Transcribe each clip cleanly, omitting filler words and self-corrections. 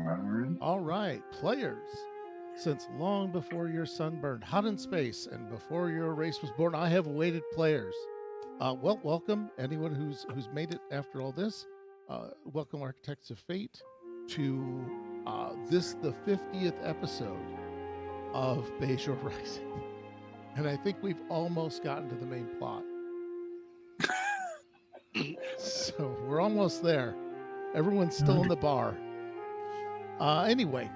Bajoran. All right, players. Since long before your sun burned hot in space and before your race was born, I have awaited players. Welcome anyone who's made it after all this. Welcome, Architects of Fate, to this the 50th episode of Bajor Rising, and I think we've almost gotten to the main plot. So we're almost there. Everyone's still in the bar. Anyway,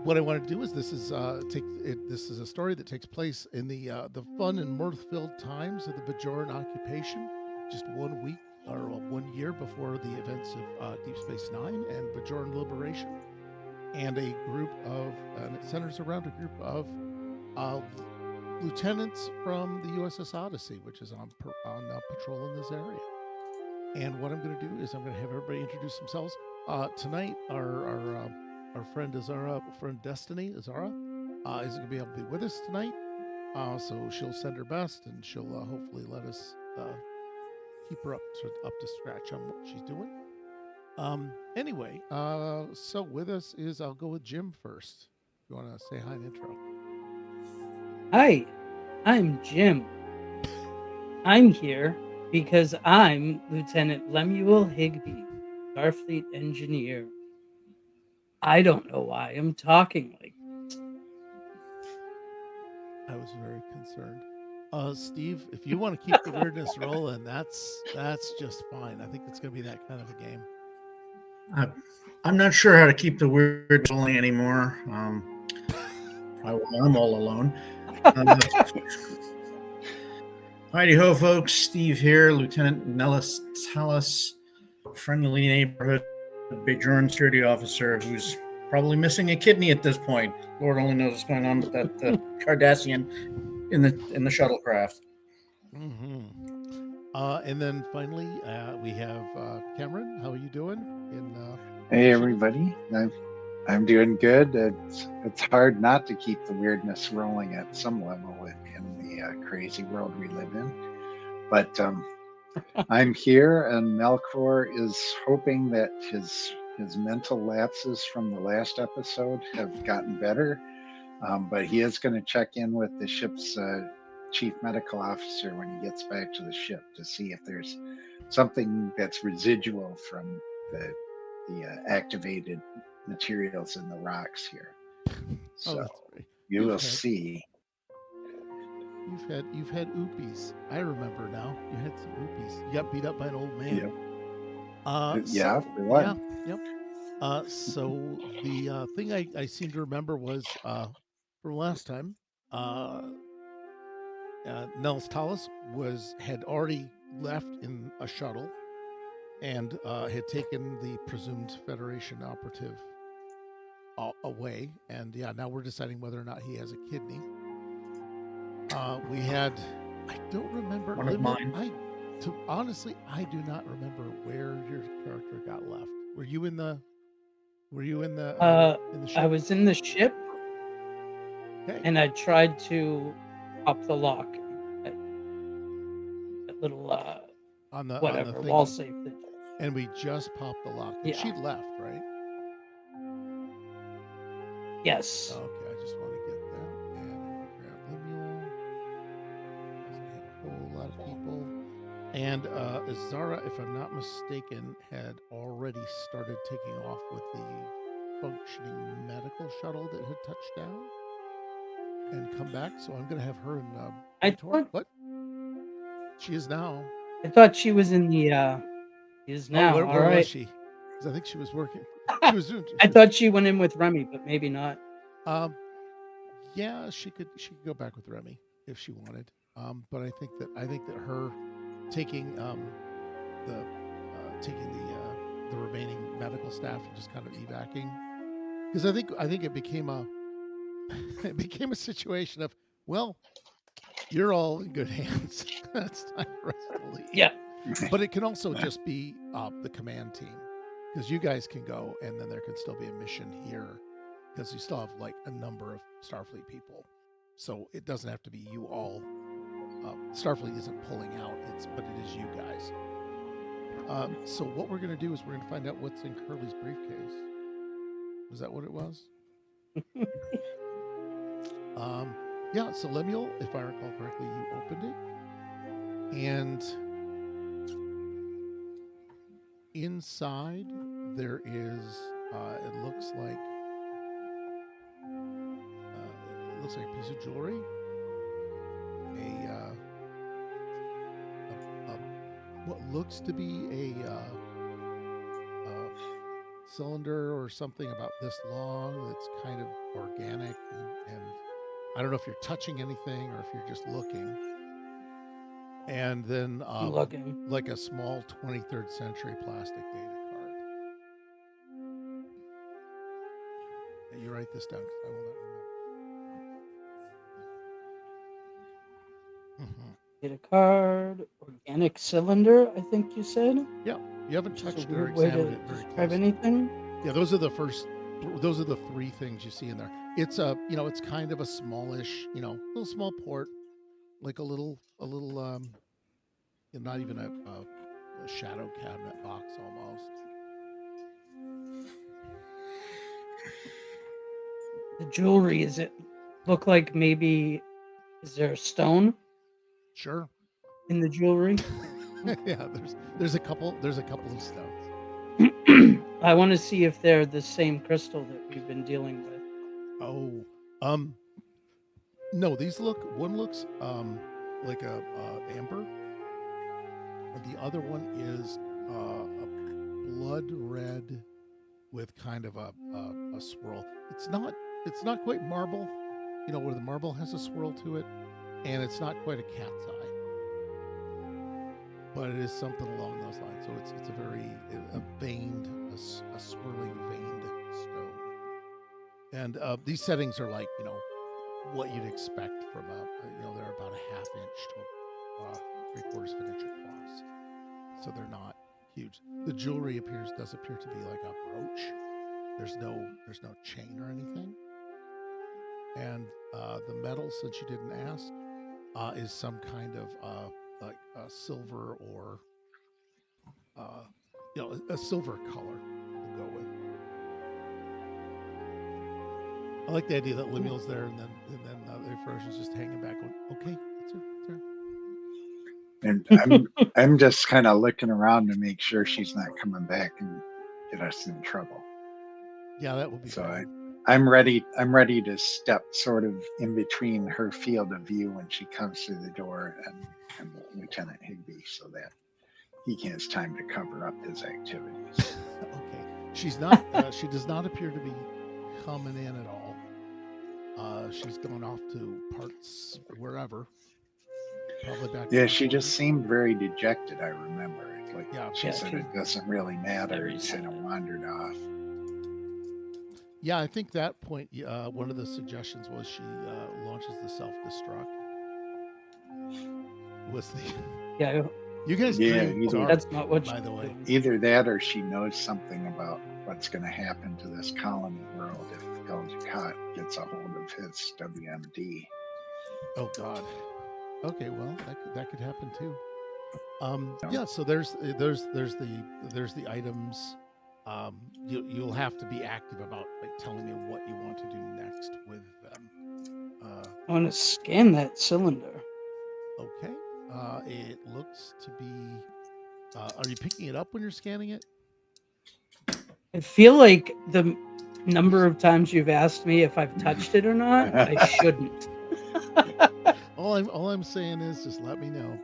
what I want to do is this is this is a story that takes place in the fun and mirth-filled times of the Bajoran occupation, just 1 week or 1 year before the events of Deep Space Nine and Bajoran liberation, and a group of and it centers around a group of lieutenants from the USS Odyssey, which is on patrol in this area. And what I'm going to do is I'm going to have everybody introduce themselves. Tonight, our friend Azara, friend Destiny Azara, is going to be able to be with us tonight. So she'll send her best, and she'll hopefully let us keep her up to scratch on what she's doing. Anyway, so with us is I'll go with Jim first. You want to say hi and intro? Hi, I'm Jim. I'm here because I'm Lieutenant Lemuel Higby, Starfleet engineer. I don't know why I'm talking like this. I was very concerned. Steve, if you want to keep the weirdness rolling, that's just fine. I think it's going to be that kind of a game. I'm not sure how to keep the weird rolling anymore. I'm all alone. Heidi ho, folks. Steve here, Lieutenant Nellis Tallis, friendly neighborhood Bajoran security officer who's probably missing a kidney at this point. Lord only knows what's going on with that Cardassian in the shuttlecraft. Mm-hmm. And then finally, we have Cameron. How are you doing? Hey, everybody. I'm doing good. It's hard not to keep the weirdness rolling at some level in the crazy world we live in. But I'm here, and Melkor is hoping that his mental lapses from the last episode have gotten better. But he is going to check in with the ship's chief medical officer when he gets back to the ship to see if there's something that's residual from the activated materials in the rocks here. So you will see. You've had oopies. I remember now. You had some oopies. You got beat up by an old man. Yep. For what? Yep. So the thing I seem to remember was from last time. Nels Tallis had already left in a shuttle and had taken the presumed Federation operative away. And now we're deciding whether or not he has a kidney. We had, I don't remember. One of mine. Honestly, I do not remember where your character got left. Were you in the ship? I was in the ship, okay. And I tried to pop the lock. That little on the wall safe. And we just popped the lock. And she left, right? Yes. Okay, I just want to get that. And grab Lemuel. We have a whole lot of people. And Azara, if I'm not mistaken, had already started taking off with the functioning medical shuttle that had touched down and come back. So I'm going to have her and what? She is now. I thought she was in the. Is now. Where was she? Because I think she was working. She was doing. I thought she went in with Remy, but maybe not. Yeah, she could go back with Remy if she wanted. But I think that her taking the remaining medical staff and just kind of evacuating, because I think it became a situation of, well, you're all in good hands. It's time for us to leave. Yeah. But it can also just be the command team, because you guys can go, and then there can still be a mission here, because you still have like a number of Starfleet people, so it doesn't have to be you all. Starfleet isn't pulling out, but it is you guys. So what we're going to do is we're going to find out what's in Curly's briefcase. Was that what it was? Yeah, so Lemuel, if I recall correctly, you opened it, and inside there is, it looks like a piece of jewelry, a what looks to be a cylinder or something about this long that's kind of organic, and I don't know if you're touching anything or if you're just looking. And then I'm looking. like a small 23rd century plastic data card. And you write this down because I will not remember. Data card, organic cylinder, I think you said. Yeah, you haven't Which is a touched or weird way examined to it very describe closely. anything. Yeah, those are the three things you see in there. It's it's kind of a smallish, little small port, like a little, not even a shadow cabinet box almost. The jewelry, is it look like maybe, is there a stone Sure. in the jewelry? Yeah, there's a couple of stones. I want to see if they're the same crystal that we've been dealing with. Oh, no, one looks like a amber, and the other one is a blood red with kind of a swirl. It's not quite marble, where the marble has a swirl to it, and it's not quite a cat's eye, but it is something along those lines. So it's a very veined, a swirling veined stone. And these settings are like, what you'd expect from they're about a half inch to 3/4 of an inch across. So they're not huge. The jewelry does appear to be like a brooch. There's no chain or anything. And the metal, since you didn't ask, is some kind of like a silver or a silver color we'll go with. I like the idea that Lemuel's there, and then the version's just hanging back, going, "Okay, it's her." And I'm just kind of looking around to make sure she's not coming back and get us in trouble. Yeah, that would be So bad. I'm ready to step sort of in between her field of view when she comes through the door and Lieutenant Higby, so that he has time to cover up his activities. Okay, she's not. She does not appear to be coming in at all. She's gone off to parts wherever. Probably back. Yeah, she just seemed very dejected. I remember. Like she said, she's it doesn't really matter. very And kind of sad. wandered off. Yeah, I think that point. One of the suggestions was she launches the self-destruct. Was the Yeah, you guys Yeah, dream dark, that's not what by she's the way. doing. Either that, or she knows something about what's going to happen to this colony world if Guljakat gets a hold of his WMD. Oh God. Okay, well that could happen too. Yeah. So there's the items. You'll have to be active about like telling me what you want to do next with them. I want to scan that cylinder. Okay. It looks to be. Are you picking it up when you're scanning it? I feel like the number of times you've asked me if I've touched it or not, I shouldn't. All I'm saying is just let me know.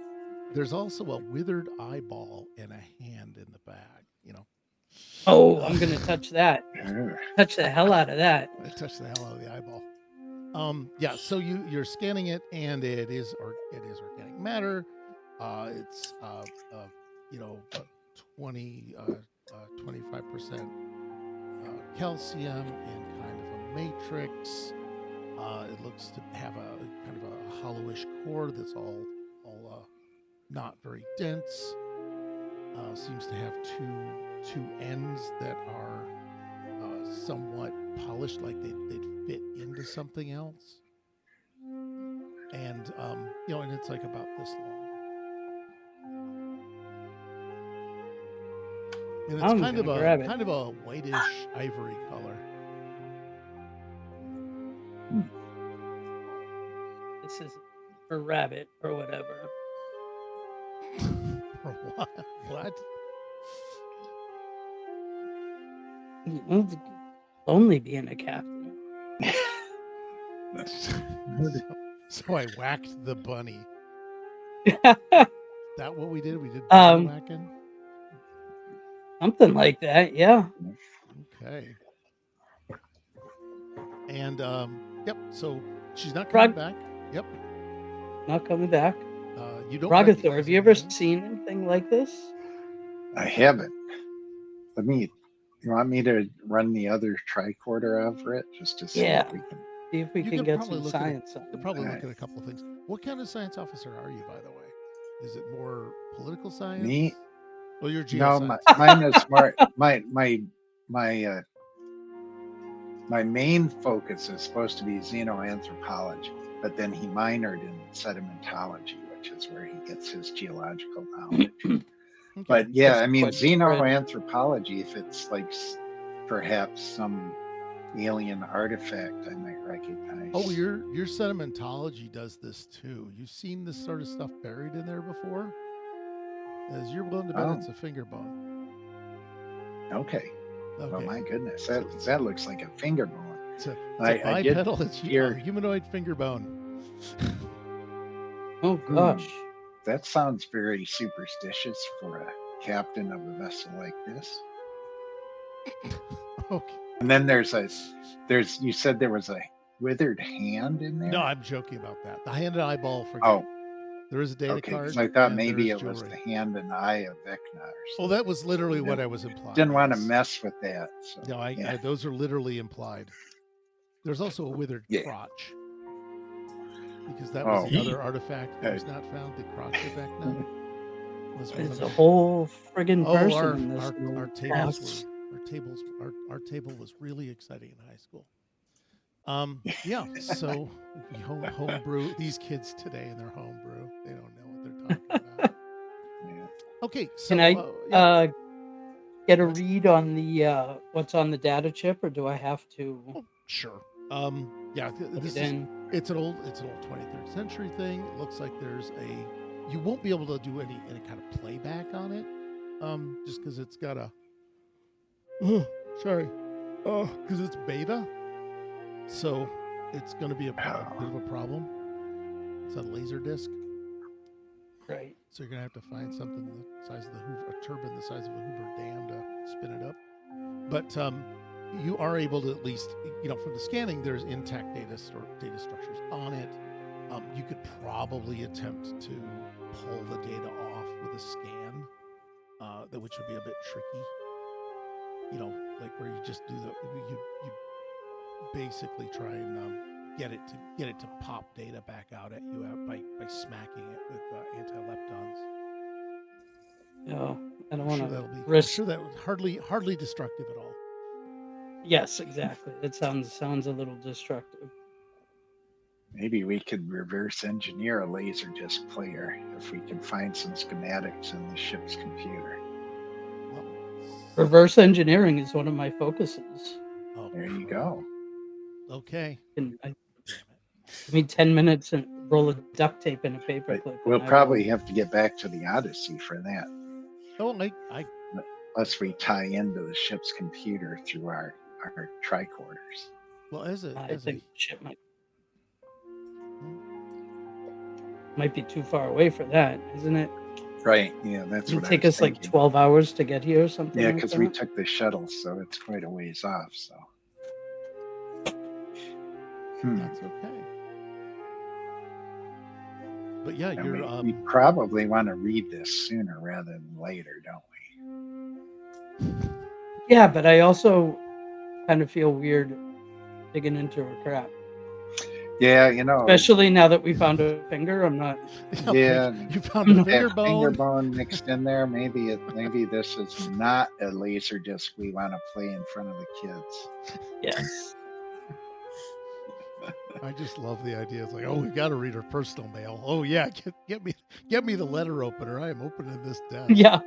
There's also a withered eyeball and a hand in the bag. Oh, I'm gonna touch that. Ugh. Touch the hell out of that. I touched the hell out of the eyeball. Yeah. So you're scanning it, and it is organic matter. It's 25% calcium in kind of a matrix. It looks to have a kind of a hollowish core that's all not very dense. Seems to have two ends that are somewhat polished, like they'd fit into something else. And and it's like about this long. And it's I'm kind gonna grab it. of a whitish ivory color. X's for rabbit or whatever. For what? What? It's lonely being a captain. So I whacked the bunny. That what we did? We did bunny whacking? Something like that, yeah. Okay. And yep. So she's not coming back. Yep. Not coming back. You don't. Ragathor, have you ever recognize seen anything like this? I haven't. You want me to run the other tricorder over it just to see Yeah. if we can? See if we You can could get probably some look at it. science on You could it. probably look Alright. at a couple of things. What kind of science officer are you, by the way? Is it more political science? Me? Well, you're No, geoscience. mine is more. My main focus is supposed to be xenoanthropology, but then he minored in sedimentology, which is where he gets his geological knowledge. Okay. But yeah, That's I mean, quite spread. xenoanthropology, if it's like perhaps some alien artifact I might recognize. Oh, your sedimentology does this too. You've seen this sort of stuff buried in there before? As you're willing to bet it's a finger bone. Okay. Okay. Oh my goodness, So that looks like a finger bone. It's a I did bipedal. It's hear- a humanoid finger bone. Oh gosh. That sounds very superstitious for a captain of a vessel like this. Okay. And then you said there was a withered hand in there? No, I'm joking about that. The hand and eyeball. Forget. Oh, There is a data okay. card. Because I thought and maybe there's it was jewelry. the hand and eye of Vecna or something. Oh, that was literally what I was implying. Didn't want to yes. mess with that. So, No, yeah. those are literally implied. There's also a withered Yeah. crotch. Because that was Oh. the other artifact that was not found, the crotch of Vecna. Was one There's of a the- whole friggin' person our, in this. our, little our class. our table was really exciting in high school. Yeah, so homebrew. These kids today in their homebrew, they don't know what they're talking about. Yeah. Okay, so Can I yeah. get a read on the what's on the data chip, or do I have to Oh, sure. Yeah, put this it is in? it's an old 23rd century thing. It looks like you won't be able to do any kind of playback on it, just because it's got a because it's beta, so it's going to be a bit of a problem. It's a laser disc, Right. so you're going to have to find something the size of the Hoover, a turbine the size of a Hoover dam to spin it up. But you are able to at least, from the scanning, there's intact data structures on it. You could probably attempt to pull the data off with a scan, which would be a bit tricky. Like where you just do you basically try and get it to pop data back out at you by smacking it with anti-leptons. No, I don't I'm want sure to that'll be. risk. I'm sure that was hardly destructive at all. Yes, exactly. It sounds a little destructive. Maybe we could reverse engineer a laser disc player if we can find some schematics in the ship's computer. Well, Reverse engineering is one of my focuses. oh, There you go. Okay. Give me 10 minutes and roll a duct tape and a paperclip. But we'll and I probably will- have to get back to the Odyssey for that, Oh, I unless we tie into the ship's computer through our tricorders. well I think shit might be too far away for that, isn't it? Right. Yeah, that's It'll what take I was us like thinking. 12 hours to get here or something. Yeah, like because we that. took the shuttle, so it's quite a ways off. So. that's okay. But yeah, And you're we probably want to read this sooner rather than later, don't we? Yeah, but I also kind of feel weird digging into her crap. Yeah, Especially now that we found a finger. I'm not. Yeah. You found a that finger finger bone. bone mixed in there. Maybe this is not a laser disc we want to play in front of the kids. Yes. I just love the idea. It's like, oh, we've got to read her personal mail. Oh yeah, get me the letter opener. I am opening this desk. Yeah.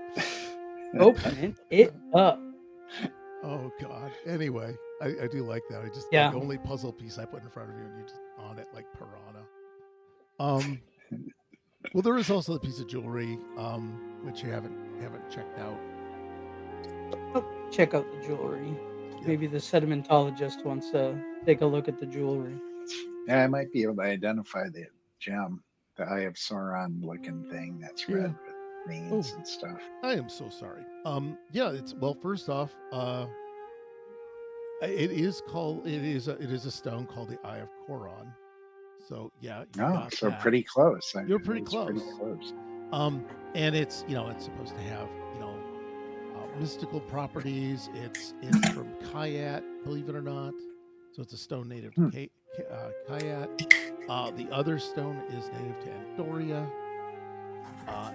Open it up. Oh God. Anyway, I do like that. The only puzzle piece I put in front of you, and you just on it like piranha. Well, there is also the piece of jewelry, which you haven't checked out. Oh, check out the jewelry. Yeah. Maybe the sedimentologist wants to take a look at the jewelry. Yeah, I might be able to identify the gem, the Eye of Sauron looking thing that's Yeah. red with veins and stuff. I am so sorry. Yeah, it's well. First off, it is a stone called the Eye of Sauron. So yeah, you Oh, got so that. pretty close. You're pretty It's close. Pretty close. And it's it's supposed to have mystical properties. It's from Kayat, believe it or not. So it's a stone native to Kayat. The other stone is native to Andoria,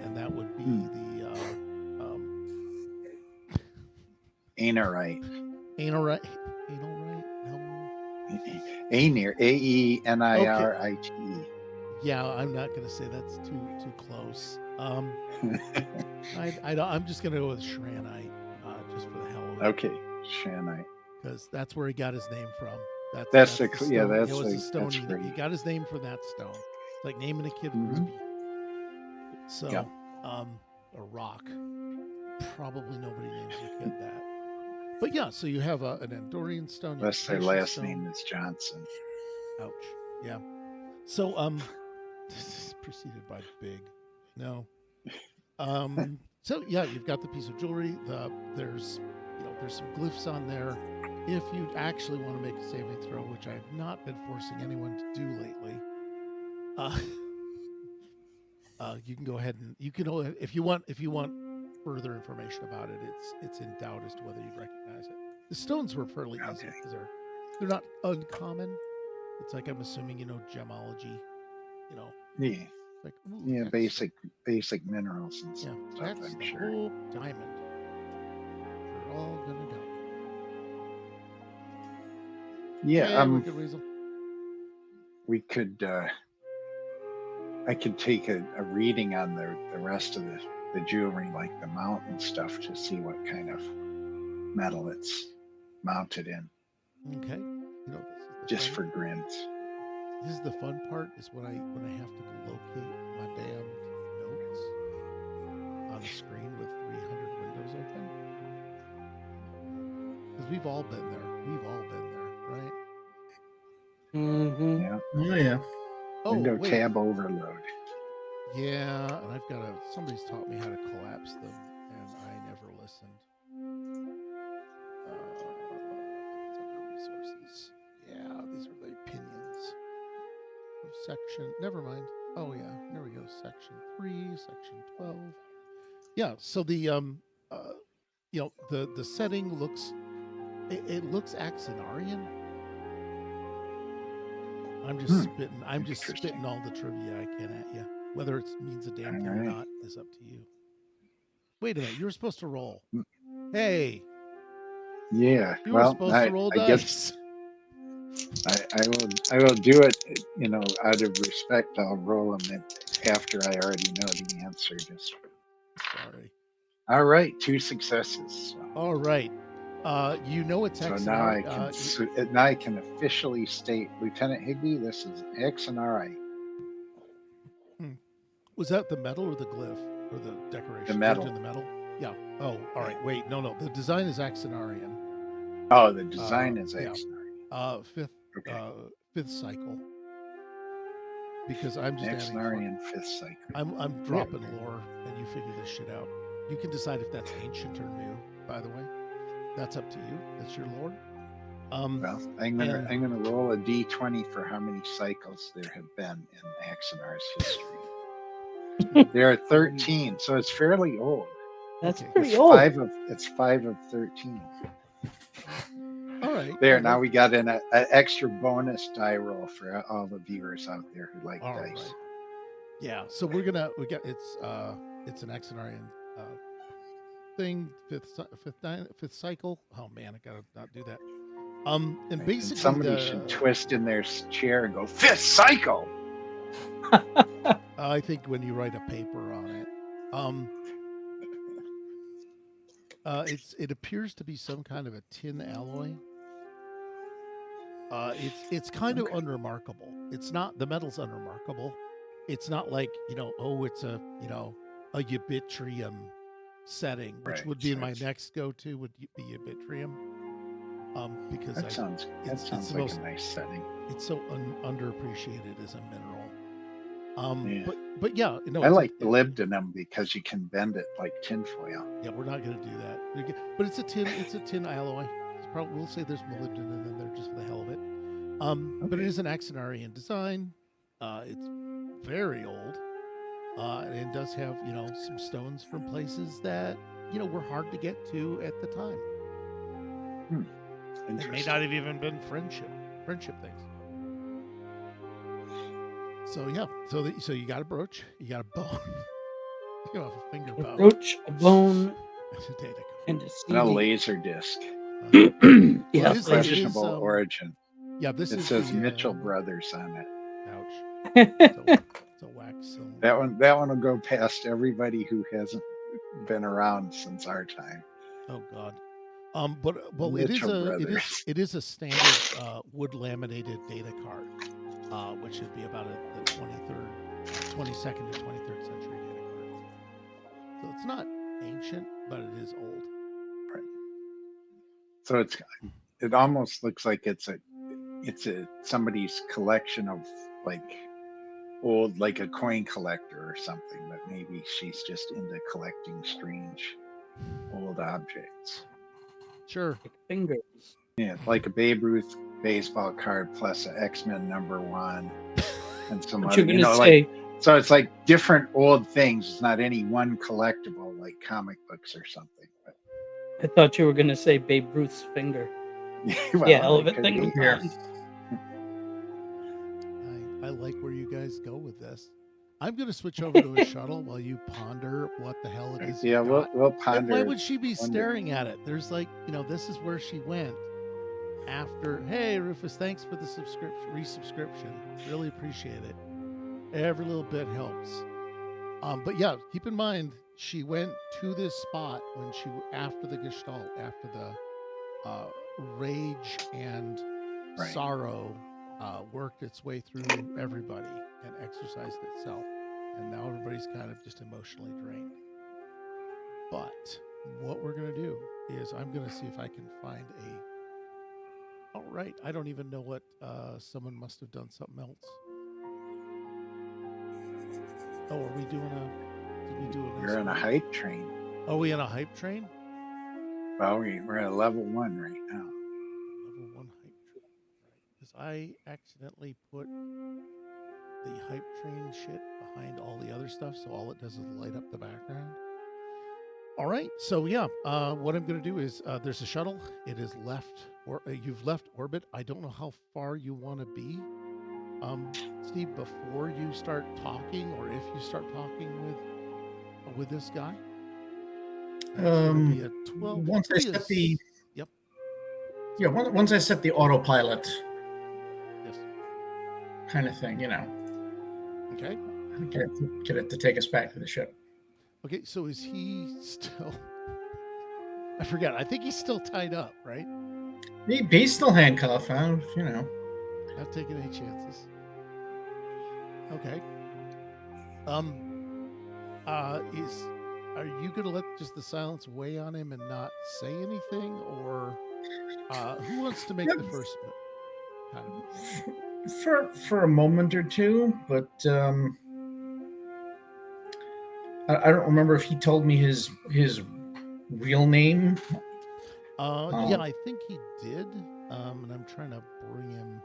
and that would be the Aenorite. Analrite. No. Aenir. Aenirite. Yeah, I'm not gonna say that's too close. I'm just gonna go with Shranite, just for the hell of it. Okay, Shanite. Because that's where he got his name from. That's the the stone. yeah. It That's was a like stone. that's He great. got his name from that stone. It's like naming a kid Mhm. Ruby. So, Yeah. a rock. Probably nobody names a kid that. But yeah, so you have an Andorian stone. you have Unless a their Thracian last stone. name is Johnson. Ouch. Yeah. So this is preceded by big. No. So yeah, you've got the piece of jewelry. There's some glyphs on there. If you actually want to make a saving throw, which I've not been forcing anyone to do lately, you can go ahead and if you want further information about it, it's in doubt as to whether you'd recognize it. The stones were fairly easy Okay. because they're not uncommon. It's like I'm assuming gemology. Yeah, Like ooh, yeah. that's Basic minerals and yeah, stuff. that's I'm the sure. whole diamond. We're all gonna die. Yeah. Hey, we could raise them. We could. I could take a reading on the rest of the jewelry, like the mountain stuff, to see what kind of metal it's mounted in, Okay. This is the just fun, for grins. This is the fun part is when I have to locate my damn notes on a screen with 300 windows open. Because we've all been there. Right? Mm-hmm. Yeah. Oh yeah. Oh, Window wait. tab overload. Yeah, and I've got somebody's taught me how to collapse them, and I never listened. It's under resources. Yeah, these are the opinions of section. Never mind. Oh yeah, here we go. Section 3, section 12. Yeah. So the the setting looks it looks Axonarian. I'm just spitting. I'm just spitting all the trivia I can at you. Whether it means a damn thing or not is up to you. Wait a minute. You were supposed to roll. Hey. Yeah. You were supposed to roll dice. I will do it. Out of respect, I'll roll them after I already know the answer. Just sorry. All right, 2 successes. So. All right. It's so Axonarian. now I can officially state, Lieutenant Higby, this is Axonarian. Was that the metal or the glyph or the decoration? The metal. In the metal? Yeah. Oh, all right. Wait, no. The design is Axonarian. Oh, the design is Axonarian. Fifth cycle. Because I'm just Axonarian 5th cycle. I'm dropping lore, and you figure this shit out. You can decide if that's ancient or new. By the way, that's up to you. That's your lore. Well, I'm gonna roll a d20 for how many cycles there have been in Axonar's history. There are 13, so it's fairly old. That's pretty old. It's 5 of 13. All right. There, now we got an extra bonus die roll for all the viewers out there who like dice. Right. Yeah, so it's an Axonarian thing, fifth cycle. Oh man, I gotta not do that. And basically, somebody should twist in their chair and go 5th cycle. I think when you write a paper on it, it appears to be some kind of a tin alloy. It's kind of unremarkable. It's not, the metal's unremarkable. it's not like, it's a Ubitrium setting, which Right, would be so in my it's- next go-to would be Ubitrium. Because That sounds it's the like most, a nice setting. it's so underappreciated as a mineral. Yeah. But yeah, I it's like molybdenum because you can bend it like tinfoil. yeah, we're not going to do that. But it's a tin alloy. We'll say there's molybdenum in there just for the hell of it. But it Okay. is an Axonarian design. It's very old. And it does have, some stones from places that, were hard to get to at the time. It may Interesting. not have even been friendship things. So yeah, so you got a brooch, you got a bone, you have a finger A bone, brooch, a bone, and a data and a And a CD. laser disc. Yeah, Well, it is- Questionable it is, origin. Yeah, this It is says the, Mitchell Brothers on it. Ouch. It's a wax cylinder. That one will go past everybody who hasn't been around since our time. Oh God. But well, Mitchell Brothers. it is a standard wood laminated data card, which should be about the 22nd to 23rd century data card. So it's not ancient, but it is old. So it almost looks like it's a somebody's collection of like old, like a coin collector or something, but maybe she's just into collecting strange old objects. Sure. Like fingers. Yeah, like a Babe Ruth baseball card plus an X-Men #1 and some What other, you're gonna say? so it's like different old things. It's not any one collectible like comic books or something. But, I thought you were gonna say Babe Ruth's finger. well, Yeah, hell it of a could thing be. to find. I like where you guys go with this. I'm going to switch over to a shuttle while you ponder what the hell it is. Yeah, you we'll got. ponder. And why would she be wonder. staring at it? There's like, this is where she went after. Hey, Rufus, thanks for the resubscription. Really appreciate it. Every little bit helps. But yeah, keep in mind she went to this spot when after the Gestalt, after the rage and sorrow worked its way through everybody and exercised itself, and now everybody's kind of just emotionally drained. But what we're going to do is I'm going to see if I can find all right, I don't even know what someone must have done something else. Oh, are we doing did we do it? We're on a hype train. Are we on a hype train? Well, we're at level 1 right now. Level 1 hype train, right? Because I accidentally put the hype train shit behind all the other stuff, so all it does is light up the background. All right, so yeah, what I'm going to do is there's a shuttle. It is left, or you've left orbit. I don't know how far you want to be, Steve, before you start talking, or if you start talking with this guy. Be a 12. Once I set the yep. Yeah, once I set the autopilot Yes. kind of thing, Okay. Get it to take us back to the ship. Okay, so is he still? I forget. I think he's still tied up, right? He's still handcuffed. Not taking any chances. Okay. Are you gonna let just the silence weigh on him and not say anything, or who wants to make the first move? For a moment or two, but I don't remember if he told me his real name. Yeah, I think he did. And I'm trying to bring him.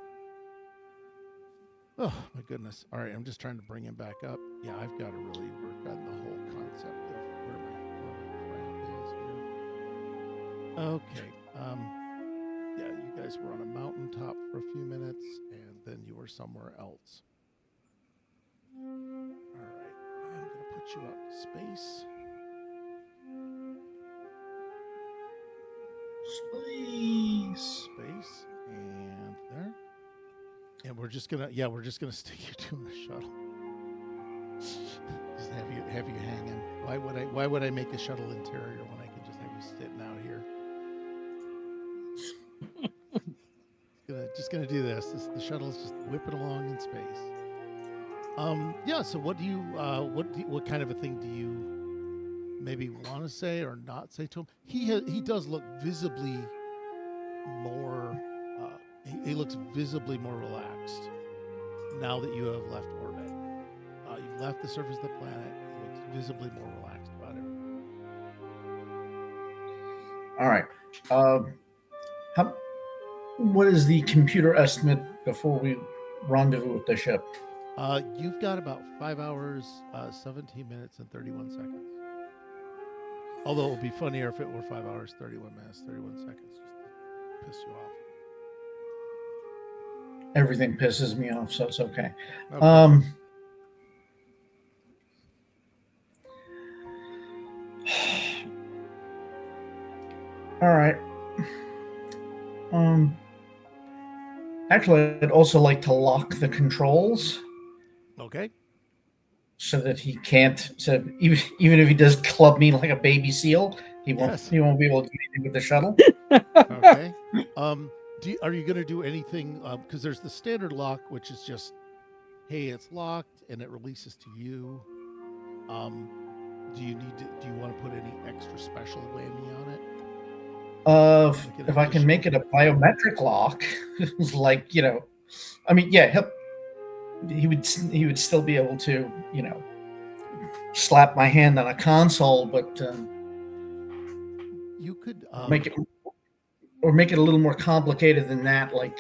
Oh my goodness! All right, I'm just trying to bring him back up. Yeah, I've got to really work on the whole concept of where my crap is here. Okay. Yeah, you guys were on a mountaintop for a few minutes, and then you were somewhere else. All right, I'm gonna put you out to space. Space, and there. And we're just gonna stick you two in the shuttle. Just have you hanging. Why would I make a shuttle interior when I can just have you sitting out here? Just gonna do this. The shuttle is just whipping along in space. Yeah. So what do you what kind of a thing do you maybe want to say or not say to him? He does look visibly more. He looks visibly more relaxed now that you have left orbit. You've left the surface of the planet. He looks visibly more relaxed about it. All right. How? What is the computer estimate before we rendezvous with the ship? You've got about 5 hours, 17 minutes, and 31 seconds. Although it would be funnier if it were 5 hours, 31 minutes, 31 seconds, just to piss you off. Everything pisses me off, so it's okay. Okay. All right. Actually, I'd also like to lock the controls Okay. so that he can't. So even if he does club me like a baby seal, he won't. Yes. He won't be able to do anything with the shuttle. Okay. Are you going to do anything? Because there's the standard lock, which is just, hey, it's locked and it releases to you. Do you want to put any extra special whammy on it? If I can make it a biometric lock, like I mean, yeah, he would still be able to slap my hand on a console, but You could make it a little more complicated than that. Like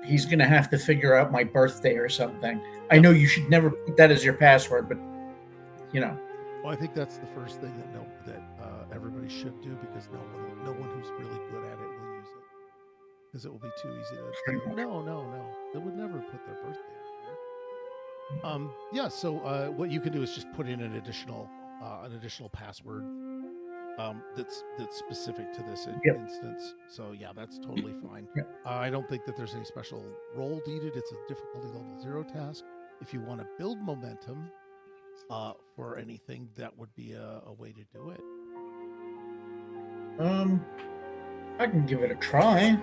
he's gonna have to figure out my birthday or something. I know you should never put that as your password, but Well, I think that's the first thing that everybody should do, because no one who's really good at it will use it, because it will be too easy to. No, they would never put their birthday on there. Yeah. So what you can do is just put in an additional password that's specific to this instance. So yeah, that's totally fine. Yep. I don't think that there's any special role needed. It's a difficulty level 0 task. If you want to build momentum for anything, that would be a way to do it. I can give it a try.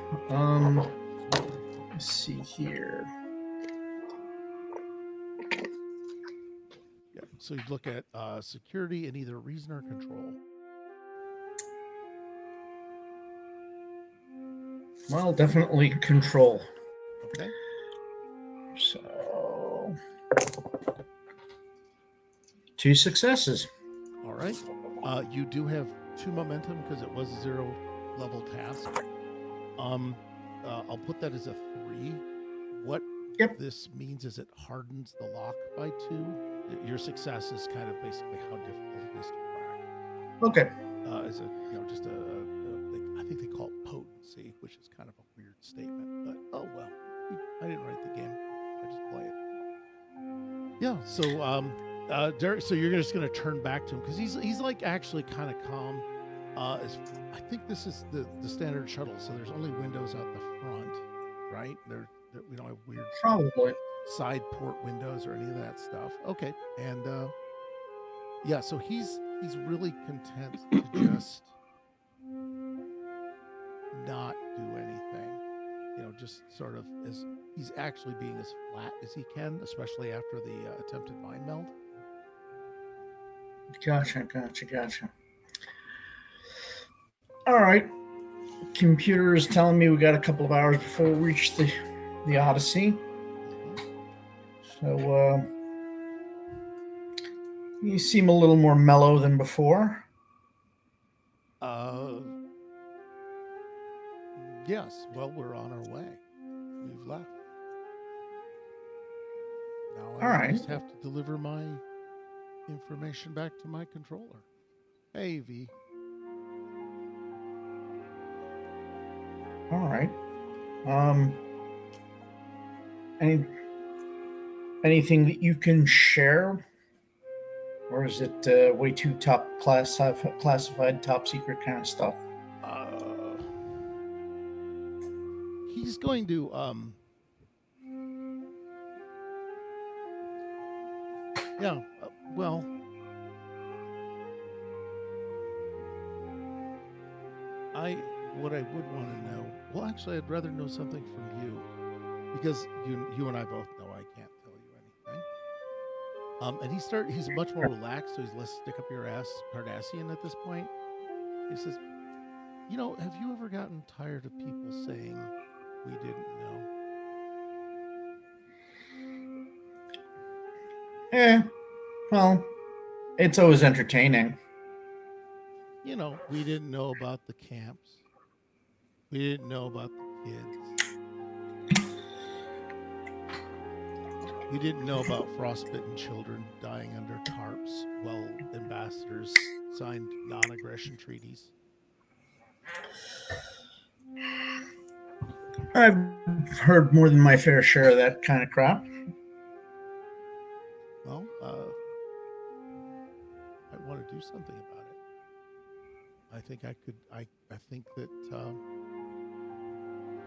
Let's see here. Yeah. So you look at security and either reason or control. Well, definitely control. Okay. So 2 successes. All right. You do have 2 momentum because it was a 0 level task. I'll put that as a 3. What this means is it hardens the lock by 2. Your success is kind of basically how difficult it is to crack. Okay. As a just I think they call it potency, which is kind of a weird statement, but oh well. I didn't write the game. I just play it. Yeah. So Derek, so you're just going to turn back to him because he's like actually kind of calm. I think this is the standard shuttle, so there's only windows out the front, right? We don't have weird probably side port windows or any of that stuff. Okay, and yeah, so he's really content to just not do anything. Just sort of as he's actually being as flat as he can, especially after the attempted mind meld. Gotcha. All right. Computer is telling me we got a couple of hours before we reach the Odyssey. So you seem a little more mellow than before. Yes. Well, we're on our way. We've left. Now I just have to deliver my information back to my controller. Hey, V. All right. Anything that you can share, or is it way too classified, top secret kind of stuff? He's going to yeah. Well. What I would want to know. Well, actually, I'd rather know something from you, because you and I both know I can't tell you And he's much more relaxed, so he's less stick up your ass Cardassian at this point. He says, have you ever gotten tired of people saying we didn't know? Well, it's always entertaining. We didn't know about the camps. We didn't know about the kids. We didn't know about frostbitten children dying under tarps while ambassadors signed non-aggression treaties. I've heard more than my fair share of that kind of crap. Well, I want to do something about it. I think I could. I think that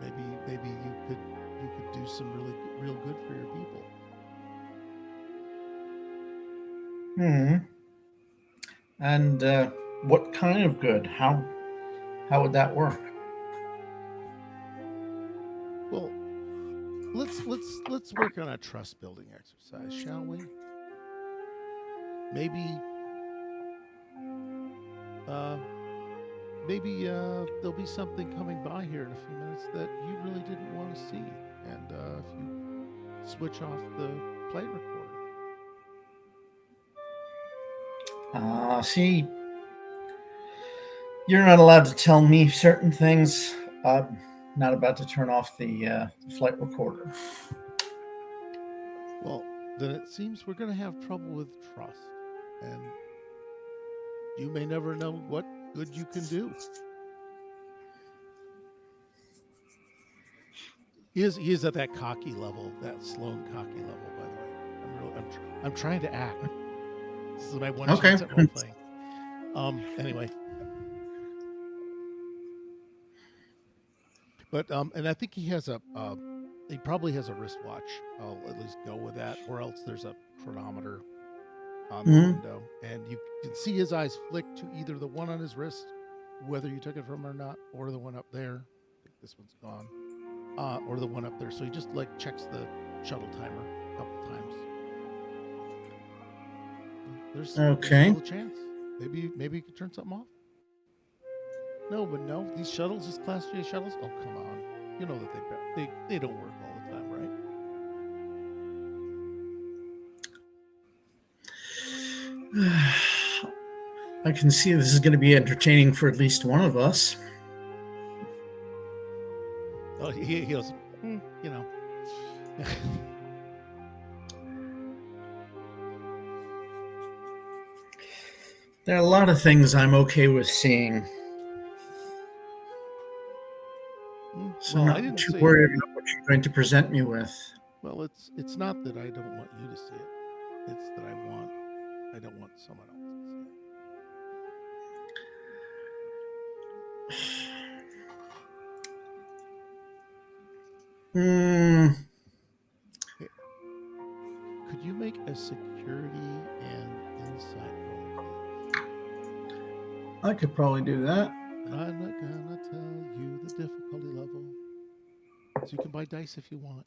maybe you could do some real good for your people. And what kind of good? How would that work? Well, let's work on a trust building exercise, shall we? Maybe there'll be something coming by here in a few minutes that you really didn't want to see, and if you switch off the flight recorder. See, you're not allowed to tell me certain things. I'm not about to turn off the flight recorder. Well, then it seems we're going to have trouble with trust, and you may never know what good you can do. He is at that cocky level, that Sloan cocky level, by the way. I'm trying to act. This is my one chance at role playing. Anyway. But and I think he has he probably has a wristwatch. I'll at least go with that, or else there's a chronometer on the window, and you can see his eyes flick to either the one on his wrist, whether you took it from him or not, or the one up there. I think this one's gone, or the one up there. So he just checks the shuttle timer a couple times. There's a little chance. Maybe you could turn something off. No, these shuttles, these Class J shuttles. Oh, come on! You know that they don't work all the time, right? I can see this is going to be entertaining for at least one of us. Oh, he goes, There are a lot of things I'm okay with seeing. So I'm not too worried about what you're going to present me with. Well, it's not that I don't want you to see it. It's that I don't want someone else to see it. Hey, could you make a security and insight roll, please? I could probably do that. I'm not gonna tell you the difficulty level, so you can buy dice if you want.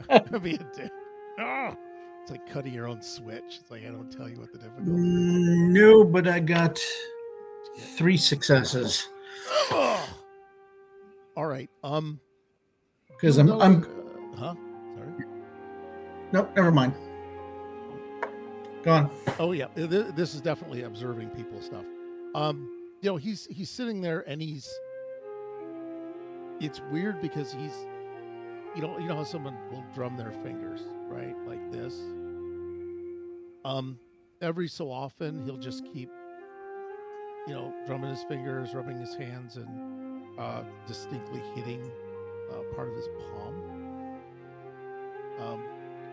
That'd be a dick. Oh, it's like cutting your own switch. It's like I don't tell you what the difficulty is. No, but I got 3 successes. Oh. All right. Because I'm Sorry. Nope. Never mind. Go on. Oh yeah, this is definitely observing people stuff. He's sitting there and it's weird because he's, you know how someone will drum their fingers, right? Like this. Every so often he'll just keep, drumming his fingers, rubbing his hands, and distinctly hitting part of his palm.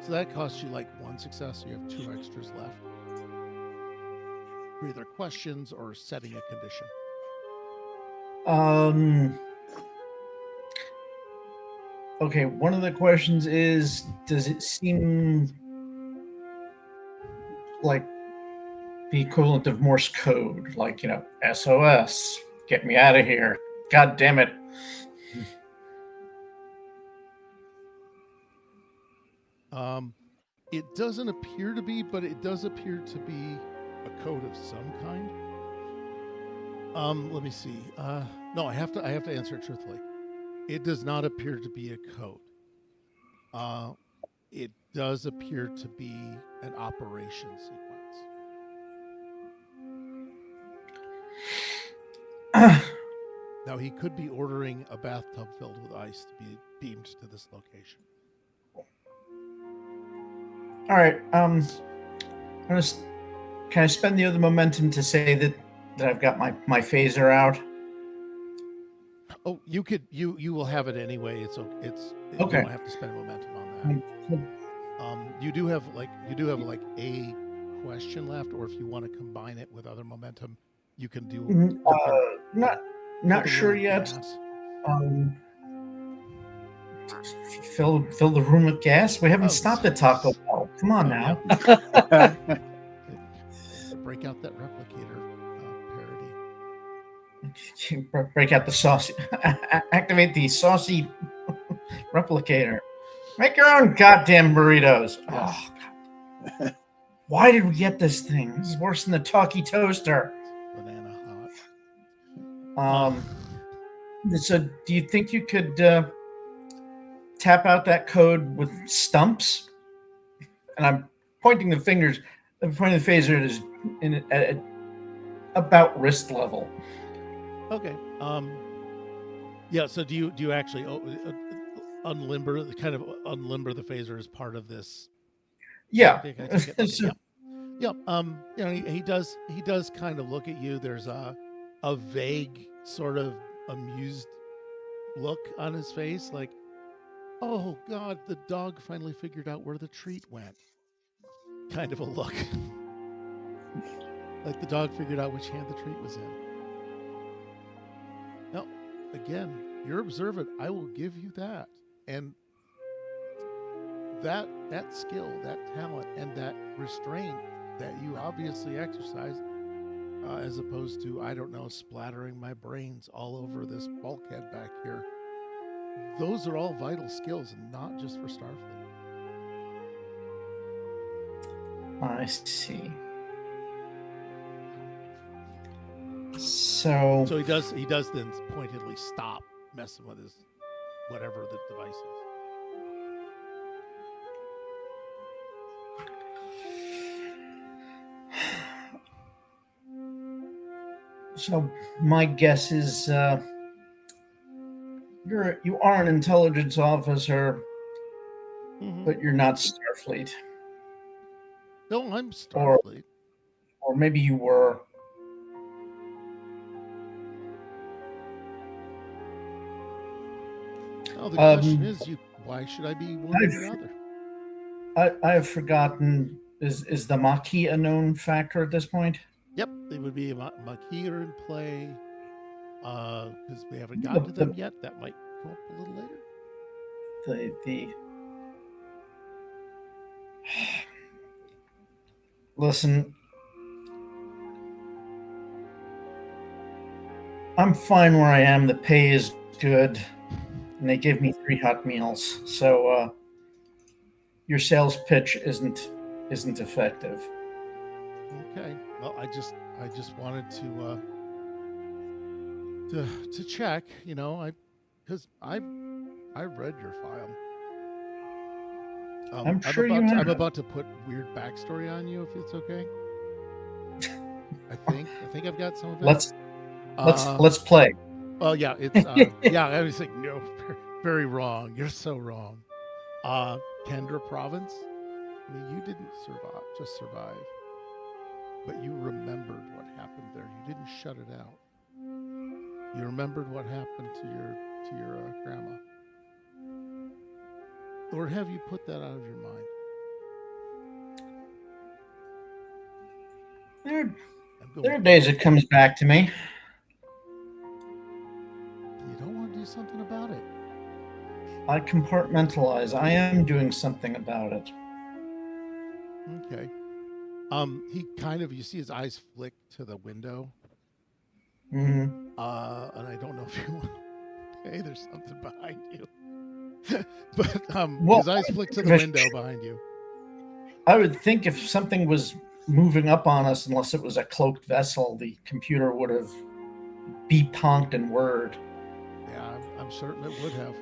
So that costs you 1 success, so you have 2 extras left. For either questions or setting a condition. Okay, one of the questions is, does it seem like the equivalent of Morse code? SOS, get me out of here. God damn it. It doesn't appear to be, but it does appear to be a code of some kind. Let me see. No, I have to answer it truthfully. It does not appear to be a code. It does appear to be an operation sequence. Now, he could be ordering a bathtub filled with ice to be beamed to this location. All right. Can I spend the other momentum to say that I've got my phaser out? Oh, you could. You will have it anyway. It's okay. You don't have to spend momentum on that. You do have like a question left, or if you want to combine it with other momentum, you can do. Not sure yet. Fill the room with gas. We haven't stopped at Taco Bell. Come on now. Break out that replicator parody. Break out the saucy. Activate the saucy replicator. Make your own goddamn burritos. Yes. Oh, why did we get this thing? This is worse than the talkie toaster. Banana hot. So do you think you could tap out that code with stumps? And I'm pointing the phaser at about wrist level. Okay. Yeah. So do you actually unlimber the phaser as part of this? Yeah. Yeah. He does kind of look at you. There's a vague sort of amused look on his face, like, oh God, the dog finally figured out where the treat went. Kind of a look. Like the dog figured out which hand the treat was in. Now, again, you're observant. I will give you that. And that skill, that talent, and that restraint that you obviously exercise, as opposed to, I don't know, splattering my brains all over this bulkhead back here. Those are all vital skills, and not just for Starfleet. I see. So he does then pointedly stop messing with his whatever the device is. So my guess is you are an intelligence officer, but you're not Starfleet. No, I'm Starfleet. Or maybe you were. Oh, the question is, why should I be one or the other? I have forgotten. Is the Maquis a known factor at this point? Yep, they would be Maquis are in play. Because we haven't gotten to them yet. That might come up a little later. Listen, I'm fine where I am. The pay is good, and they give me 3 hot meals. So your sales pitch isn't effective. Okay. Well, I just wanted to check, because I read your file. I'm sure you have. I'm about to put weird backstory on you, if it's okay. I think I've got some of it. Let's play. Oh yeah, it's yeah. I was like, no, very wrong. You're so wrong. Kendra Province. I mean, you didn't survive, but you remembered what happened there. You didn't shut it out. You remembered what happened to your grandma. Or have you put that out of your mind? There are days it comes back to me. You don't want to do something about it. I compartmentalize. I am doing something about it. Okay. He kind of, you see his eyes flick to the window. Mm-hmm. And I don't know if you want. Hey, there's something behind you. But his eyes flick to the window behind you. I would think if something was moving up on us, unless it was a cloaked vessel, the computer would have beep honked and whirred. Yeah, I'm certain it would have.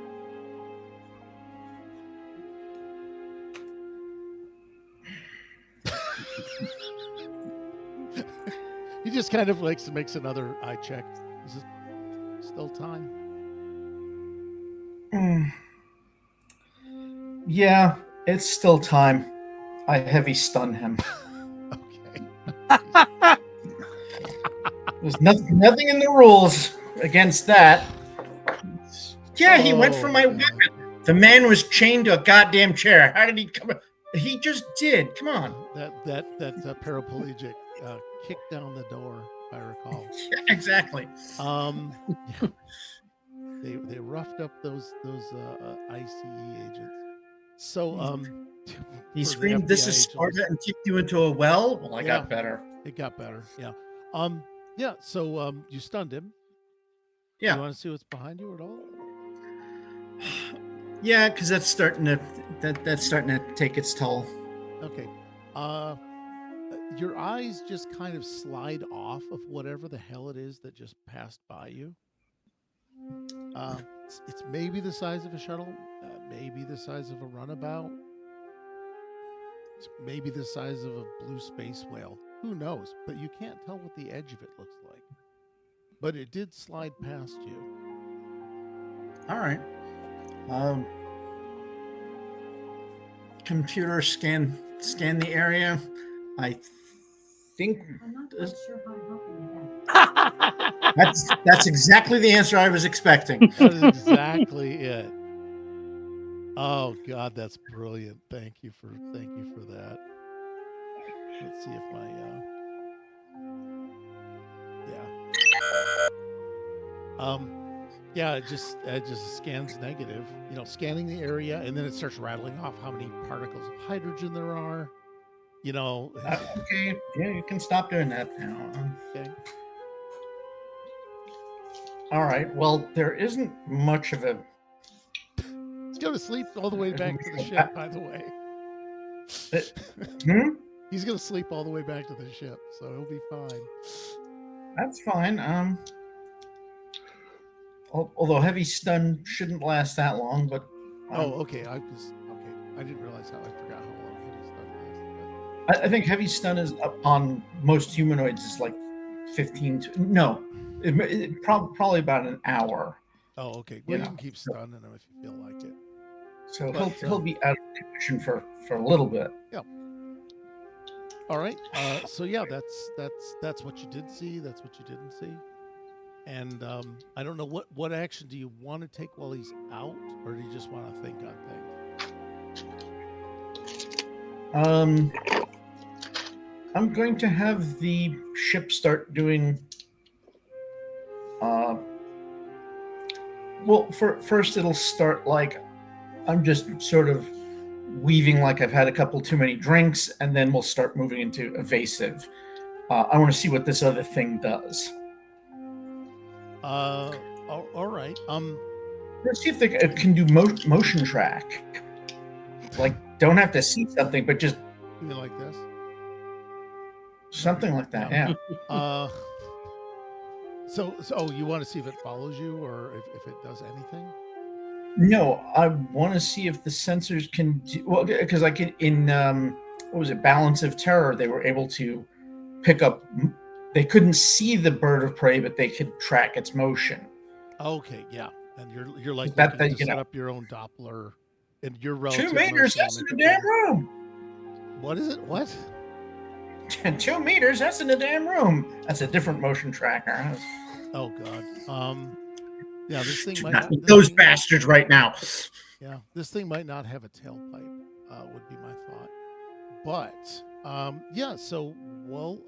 He just kind of makes another eye check. Is it still time? Yeah, it's still time. I heavy stun him. Okay. There's nothing in the rules against that. Yeah, he went for my weapon. The man was chained to a goddamn chair. How did he come? He just did. Come on. That paraplegic kicked down the door, if I recall. Yeah, exactly. Yeah. They roughed up those ICE agents. So he for the screamed, "This FBI is agents. Sparta," and kicked you into a well. Well, I Yeah. got better. It got better. Yeah. Yeah. So you stunned him. Yeah. You want to see what's behind you at all? Yeah, because that's starting to take its toll. Okay. Your eyes just kind of slide off of whatever the hell it is that just passed by you. It's maybe the size of a shuttle, maybe the size of a runabout, it's maybe the size of a blue space whale. Who knows? But you can't tell what the edge of it looks like. But it did slide past you. All right. Computer scan the area. I think I'm not quite sure how to help you with that. that's exactly the answer I was expecting. That's exactly it. Oh God, that's brilliant. Thank you for that. Let's see if my yeah, it just scans negative. You know, scanning the area, and then it starts rattling off how many particles of hydrogen there are. You know. Okay, yeah, you can stop doing that now. Okay. All right. Well, there isn't much of a. Let's go to sleep all the way back to the ship. By the way. He's gonna sleep all the way back to the ship, so he'll be fine. That's fine. Although heavy stun shouldn't last that long, but okay. I didn't realize how. I forgot how long heavy stun lasts. I think heavy stun is up on most humanoids is like 15 to no, probably about an hour. Oh, okay. Well, you can keep stunning him if you feel like it. So he'll be out of commission for a little bit. Yeah. All right. So yeah, that's what you did see. That's what you didn't see. And I don't know what action do you want to take while he's out, or do you just want to think on things? I'm going to have the ship start doing. Well, first it'll start like I'm just sort of weaving like I've had a couple too many drinks, and then we'll start moving into evasive. I want to see what this other thing does. All right. Let's see if they can do motion track. Like, don't have to see something, but just you like this, something like that. Yeah. So you want to see if it follows you, or if it does anything? No, I want to see if the sensors can do well, because like in what was it, Balance of Terror, they were able to pick up. They couldn't see the bird of prey, but they could track its motion. Okay, yeah, and you're like that looking to set up your own Doppler in your relative 2 meters. That's in the damn room. What is it? What? 2 meters. That's in the damn room. That's a different motion tracker. Oh God. Yeah, this thing might not those bastards right now. Yeah, this thing might not have a tailpipe. Would be my thought. But yeah. So oh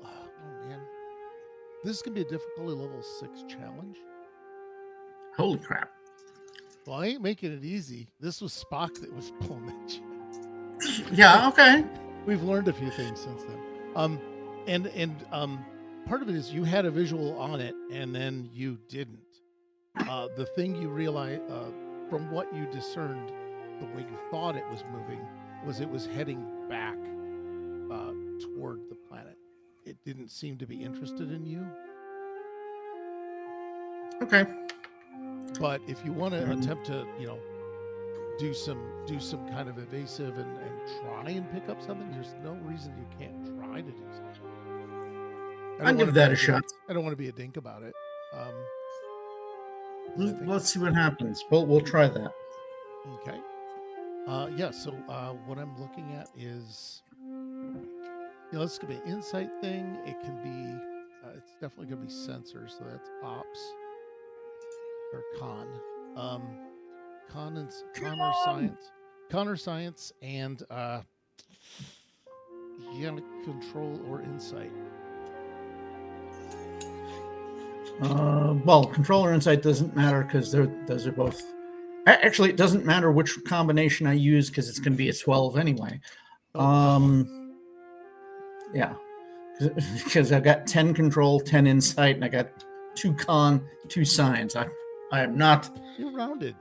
man. This is going to be a difficulty level 6 challenge. Holy crap. Well, I ain't making it easy. This was Spock that was pulling that shit. Yeah, okay. We've learned a few things since then. And part of it is you had a visual on it, and then you didn't. The thing you realized, from what you discerned, the way you thought it was moving, was it was heading back it didn't seem to be interested in you. Okay. But if you want to attempt to, do some kind of evasive and try and pick up something, there's no reason you can't try to do something. I'll give that a shot. I don't want to be a dink about it. Let's see what happens. We'll try that. Okay. Yeah. So what I'm looking at is, this could be an insight thing. It can be. It's definitely going to be sensors. So that's ops or con. Con or science. Con or science and control or insight. Well, control or insight doesn't matter because those are both. Actually, it doesn't matter which combination I use because it's going to be a 12 anyway. Yeah, because I've got 10 control, 10 insight, and I got 2 con, 2 science. I am not. You're rounded.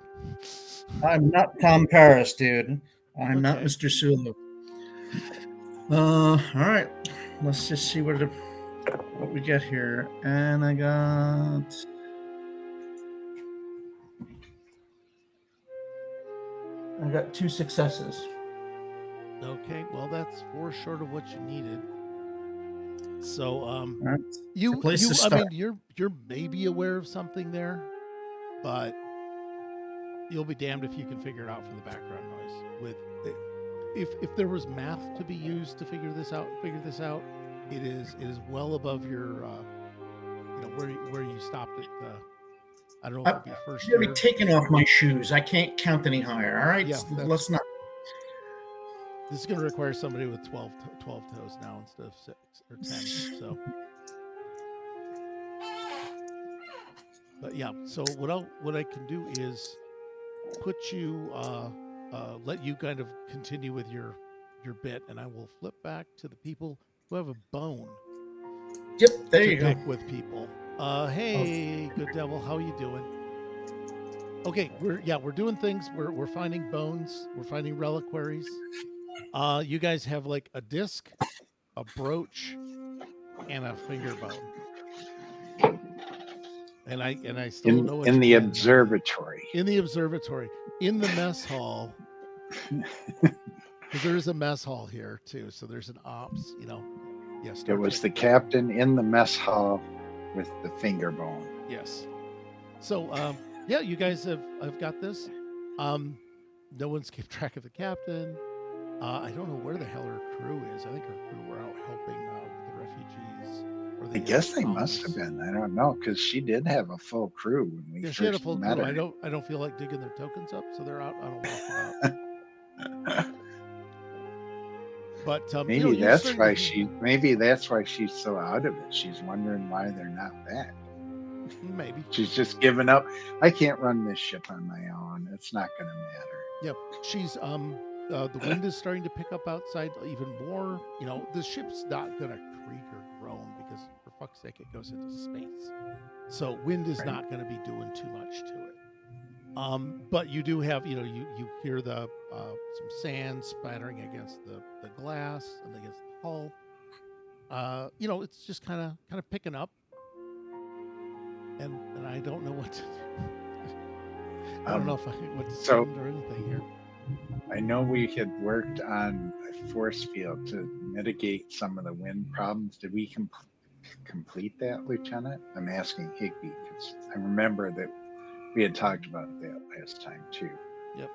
I'm not Tom Paris, dude. I'm not Okay. Mr. Sulu. All right, let's just see what we get here. And I got 2 successes. Okay, well that's 4 short of what you needed. So Right. you place to I start. mean you're maybe aware of something there, but you'll be damned if you can figure it out from the background noise. If there was math to be used to figure this out, it is well above your where you stopped it. I don't know if it'd be first You're year. taking off my shoes. I can't count any higher. All right, Yeah, let's not. This is going to require somebody with 12 toes now instead of 6 or 10. So, but yeah. So what I can do is put you, let you kind of continue with your bit, and I will flip back to the people who have a bone. Yep, there to you go. pick with people. Hey, good devil, how you doing? Okay, we're doing things. We're finding bones. We're finding reliquaries. You guys have like a disc, a brooch, and a finger bone. And I still don't know what in you the can now. observatory. In the observatory, in the mess hall, because there is a mess hall here too. So there's an ops. Yes. It was the captain in the mess hall with the finger bone. Yes. So yeah, you guys have got this. No one's kept track of the captain. I don't know where the hell her crew is. I think her crew were out helping the refugees. Or I guess they must have been. I don't know, because she did have a full crew when we she had a first full met crew. her. I don't feel like digging their tokens up, so they're out on a walkabout. But maybe that's why she's so out of it. She's wondering why they're not back. Maybe she's just given up. I can't run this ship on my own. It's not going to matter. Yep. She's the wind is starting to pick up outside even more. The ship's not going to creak or groan because, for fuck's sake, it goes into space. So wind is not going to be doing too much to it. But you do have, you hear the some sand spattering against the glass and against the hull. It's just kind of picking up. And I don't know what to do. I don't know what to send or anything here. I know we had worked on a force field to mitigate some of the wind problems. Did we complete that, Lieutenant? I'm asking Higby because I remember that we had talked about that last time too. Yep.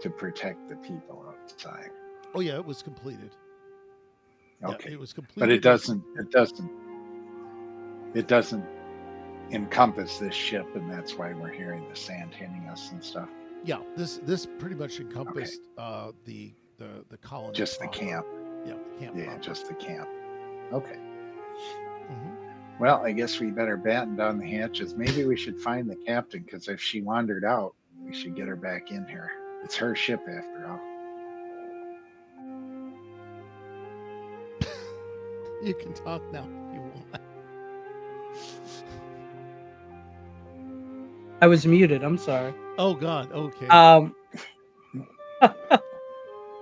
To protect the people outside. Oh yeah, it was completed. Okay. Yeah, it was completed. But it doesn't encompass this ship, and that's why we're hearing the sand hitting us and stuff. Yeah, this pretty much encompassed the colony. Just the camp. Yeah, the camp. Yeah, just the camp. Okay. Mm-hmm. Well, I guess we better batten down the hatches. Maybe we should find the captain, because if she wandered out, we should get her back in here. It's her ship after all. You can talk now if you want. I was muted. I'm sorry. Oh God. Okay. I'm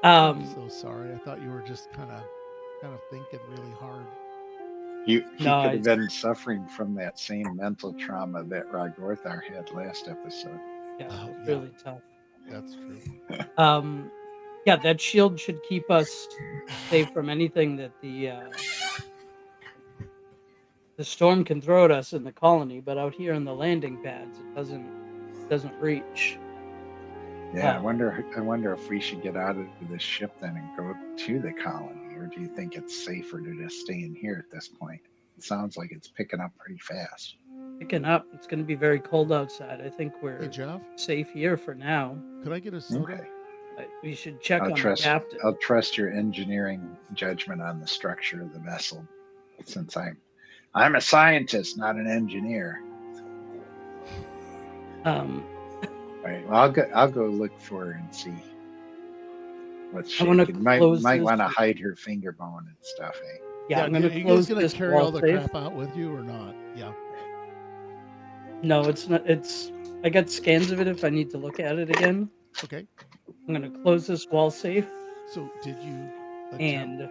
I'm so sorry. I thought you were just kind of kind of thinking really hard. He No, could have been suffering from that same mental trauma that Ragorthar had last episode. Yeah, Oh, it's yeah. really tough. That's true. Yeah, that shield should keep us safe from anything that the storm can throw at us in the colony, but out here in the landing pads, it doesn't reach. Yeah, I wonder if we should get out of this ship then and go to the colony, or do you think it's safer to just stay in here at this point? It sounds like it's picking up pretty fast. Picking up. It's going to be very cold outside. I think Hey, we're Jeff, safe here for now. could I get a soda? Okay. But we should check I'll on trust the captain. I'll trust your engineering judgment on the structure of the vessel, since I'm a scientist, not an engineer. All right, well, I'll go look for her and see what's I wanna shaking. Might close want to this- hide her finger bone and stuff, eh? Yeah, I'm going are to you close guys gonna this carry wall all the safe. crap out with you or not? Yeah. No, it's not. I got scans of it if I need to look at it again. Okay. I'm going to close this wall safe So did you attempt? and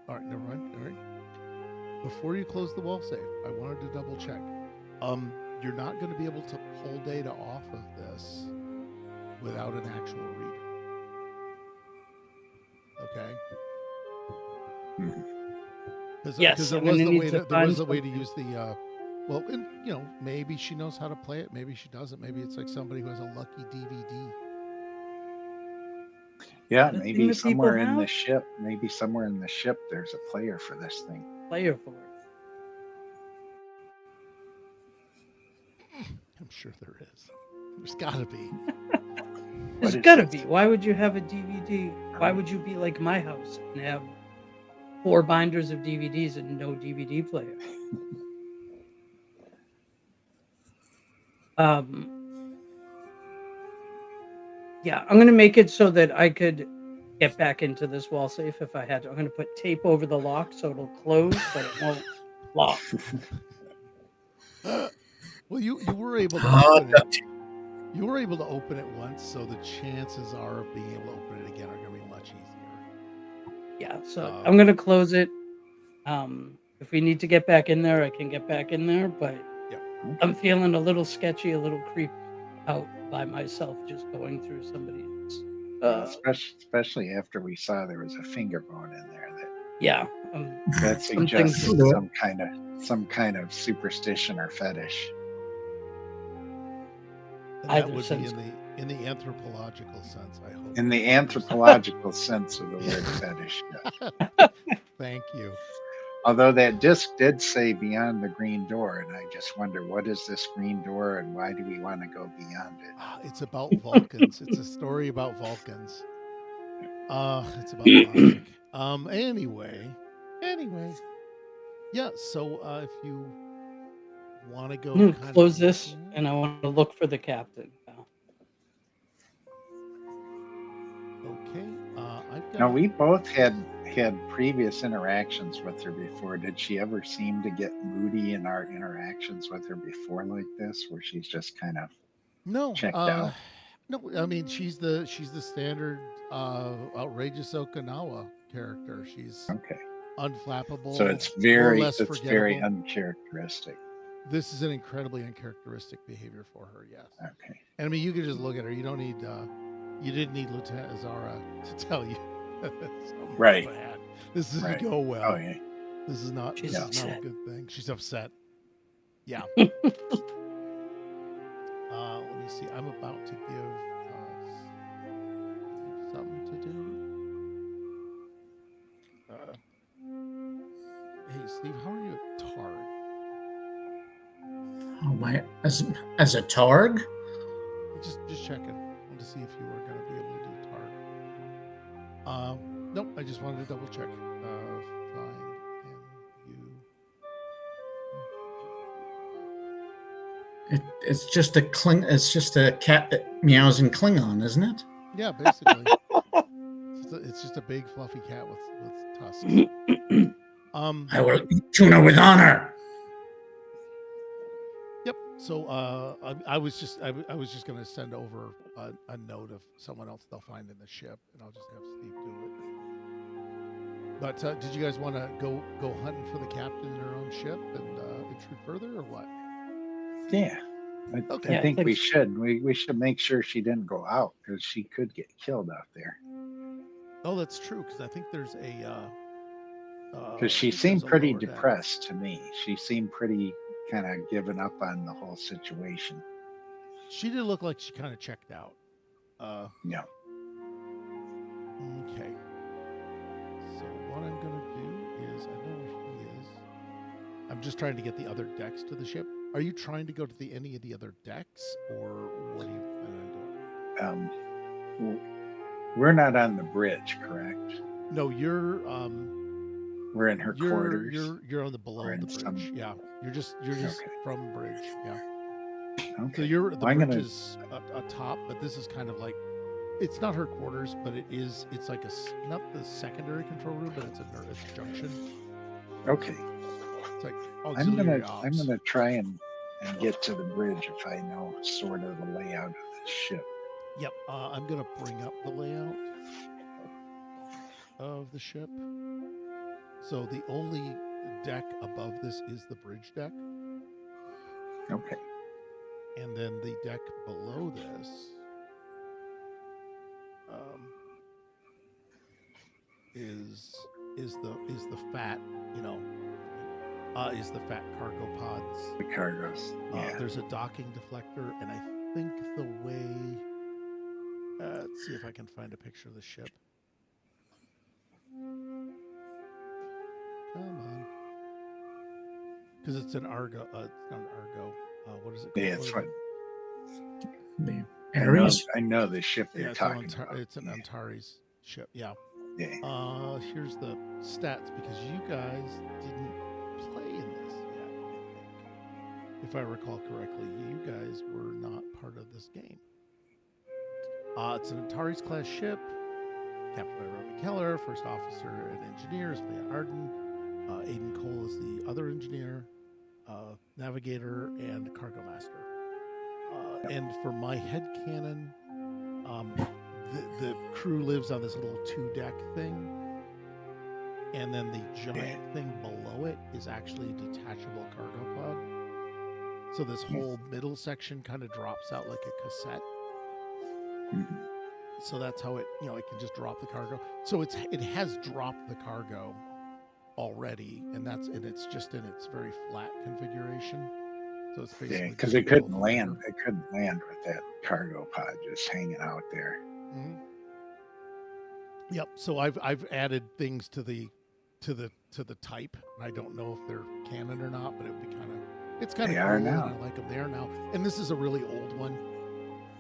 All right, never mind. All right. Before you close the wall safe, I wanted to double check. You're not going to be able to pull data off of this without an actual reader. Okay. Because Yes, there I'm was gonna the need way to to there was find the way to something. use the well, and maybe she knows how to play it, maybe she doesn't. Maybe it's like somebody who has a lucky DVD. Yeah, Is that a thing maybe that people somewhere in the have? ship. Maybe somewhere in the ship, there's a player for this thing. player for it. I'm sure there is. There's got to be. There's is got to this? be. Why would you have a DVD? Why would you be like my house and have 4 binders of DVDs and no DVD player? Yeah, I'm gonna make it so that I could get back into this wall safe if I had to. I'm gonna put tape over the lock so it'll close, but it won't lock. Well, you were able to Oh, open it. You were able to open it once, so the chances are of being able to open it again are going to be much easier. Yeah, so I'm gonna close it. If we need to get back in there, I can get back in there, but Yep. I'm feeling a little sketchy, a little creeped out by myself just going through somebody's. Especially after we saw there was a finger bone in there. Yeah, That something's- suggests some kind of superstition or fetish. And that Either would sense. be in the anthropological sense, I hope. In the anthropological sense of the word fetish. Yeah. Thank you. Although that disc did say beyond the green door, and I just wonder, what is this green door and why do we want to go beyond it? It's about Vulcans. It's a story about Vulcans. It's about logic. Anyway. Yeah, so if you want to go I'm gonna kind close of this, and I want to look for the captain. now. Okay. I've got Now, we both had previous interactions with her before. Did she ever seem to get moody in our interactions with her before like this, where she's just kind of no checked out? No, I mean she's the standard outrageous Okinawa character. She's Okay. unflappable. So it's a little very less very forgettable. uncharacteristic. This is an incredibly uncharacteristic behavior for her, yes. Okay. And I mean, you could just look at her. You don't need, you didn't need Lieutenant Azara to tell you. something's Right. bad. This doesn't Right. go well. Oh yeah. This is not. She's This is not a upset. good thing. She's upset. Yeah. Let me see. I'm about to give something to do. Hey, Steve, how are you at Tard? Oh my! As a targ? Just checking. I wanted to see if you were going to be able to do Tard. Nope. I just wanted to double check. Find you. It's just a cat that meows in Klingon, isn't it? Yeah, basically. It's just a big fluffy cat with tusks. I will eat tuna with honor. Yep. So I was just going to send over a note of someone else they'll find in the ship, and I'll just have Steve do it. But did you guys want to go hunting for the captain in her own ship and intrude further, or what? Yeah. Okay. I Yeah, I think think we so. should. We should make sure she didn't go out because she could get killed out there. Oh, that's true. Because I think there's a. Because she I think there's seemed a pretty lower deck. depressed to me. She seemed pretty kind of given up on the whole situation. She did look like she kind of checked out. Yeah. Okay. So what I'm gonna do is, I know where she is. I'm just trying to get the other decks to the ship. Are you trying to go to any of the other decks, or what are you planning on doing? We're not on the bridge, correct? No, you're We're in her quarters. you're on the below in the bridge. some- Yeah, you're just Okay. from bridge. Yeah. Okay. So you're the Well, I'm bridge gonna- is atop, but this is kind of like, it's not her quarters, but it's like not the secondary control room, but it's a junction. Okay. It's like I'm auxiliary gonna ops. try and get to the bridge if I know sort of the layout of the ship. Yep. I'm gonna bring up the layout of the ship. So the only deck above this is the bridge deck, Okay. and then the deck below this is the fat, is the fat cargo pods. The cargoes. Yeah. There's a docking deflector, and I think the way. Let's see if I can find a picture of the ship. Come on, because it's an Argo. It's not an Argo. What is it called? Yeah, it's what The Ares. I know the ship Yeah, you're it's talking an about. it's an Yeah. Antares ship. Yeah. Yeah. Here's the stats, because you guys didn't play in this yet, I think. If I recall correctly, you guys were not part of this game. It's an Antares class ship. Captain by Robbie Keller, first officer and engineer is Leah Arden. Aiden Cole is the other engineer, navigator, and cargo master. And for my headcanon, the crew lives on this little 2-deck thing, and then the giant thing below it is actually a detachable cargo pod. So this whole middle section kind of drops out like a cassette. Mhm. So that's how it can just drop the cargo. So it has dropped the cargo already, and it's just in its very flat configuration. So it's basically Yeah, because just it couldn't below the land. water. It couldn't land with that cargo pod just hanging out there. Mhm. Yep. So I've added things to the type, and I don't know if they're canon or not, but it would be it's kind of They cool. are And now. I like them. They are now, and this is a really old one,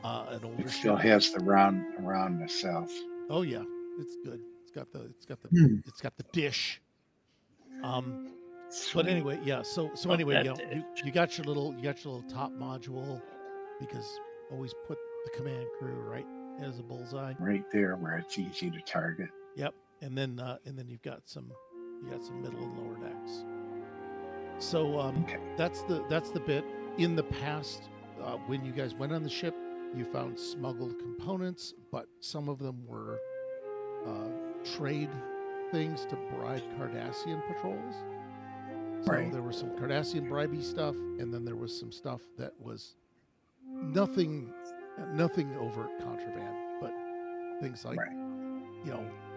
an older It still ship. has the round around the south. Oh yeah, it's good. It's got the Hmm. it's got the dish. But Sweet. anyway, yeah. So Oh, anyway, that you got your little top module, because always put the command crew right as a bullseye. Right there where it's easy to target. Yep. And then you've got some middle and lower decks. So Okay. that's the bit. In the past, when you guys went on the ship, you found smuggled components, but some of them were trade things to bribe Cardassian patrols. So Right. there was some Cardassian bribey stuff, and then there was some stuff that was nothing overt contraband, but things like Right.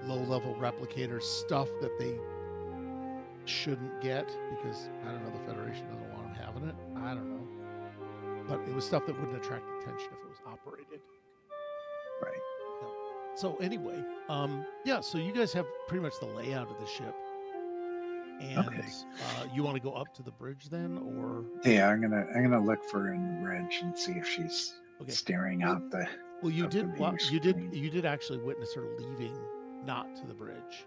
low-level replicators, stuff that they shouldn't get because, I don't know, the Federation doesn't want them having it. I don't know. But it was stuff that wouldn't attract attention if it was operated. Right. So anyway, so you guys have pretty much the layout of the ship. And Okay. you want to go up to the bridge then, or? Yeah, I'm gonna look for her in the bridge and see if she's Okay. staring out the. Well, you Up the did. view screen. You did actually witness her leaving, not to the bridge.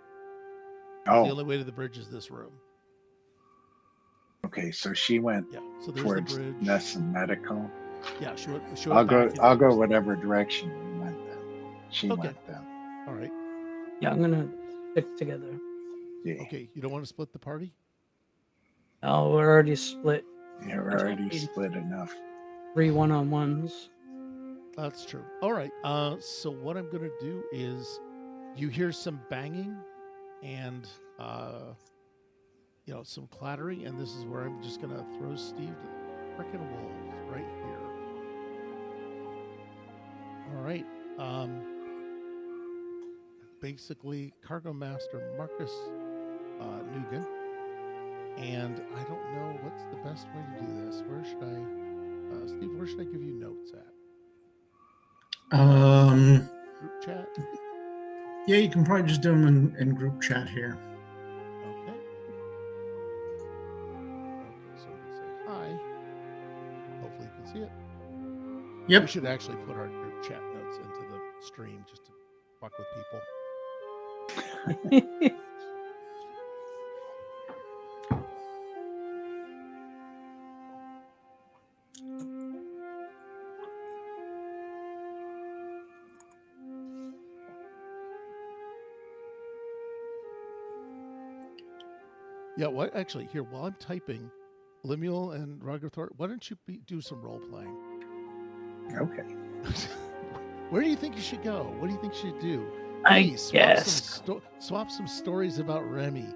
Oh, The only way to the bridge is this room. okay. So she went Yeah. So there's towards the bridge. Ness and Medical. Yeah. She went I'll go. back I'll go into- whatever direction we went then. She Okay. went then. All right. Yeah, I'm gonna stick together. Yeah. Okay. You don't want to split the party? Oh, we're already split. Yeah, we're That's already okay. split enough. 3 one-on-ones. That's true. All right. So what I'm going to do is, you hear some banging, and some clattering, and this is where I'm just gonna throw Steve to the frickin' wolves right here. All right. Basically, Cargo Master Marcus Nugan, and I don't know what's the best way to do this. Where should I, Steve? Where should I give you notes at? Group chat. Yeah, you can probably just do them in group chat here. Okay. So we'll say hi. Hopefully you can see it. Yep. We should actually put our group chat notes into the stream just to fuck with people. Yeah, what actually here while I'm typing, Lemuel and Ragathor, why don't you do some role playing? Okay. Where do you think you should go? What do you think you should do? I guess. Swap some stories about Remy.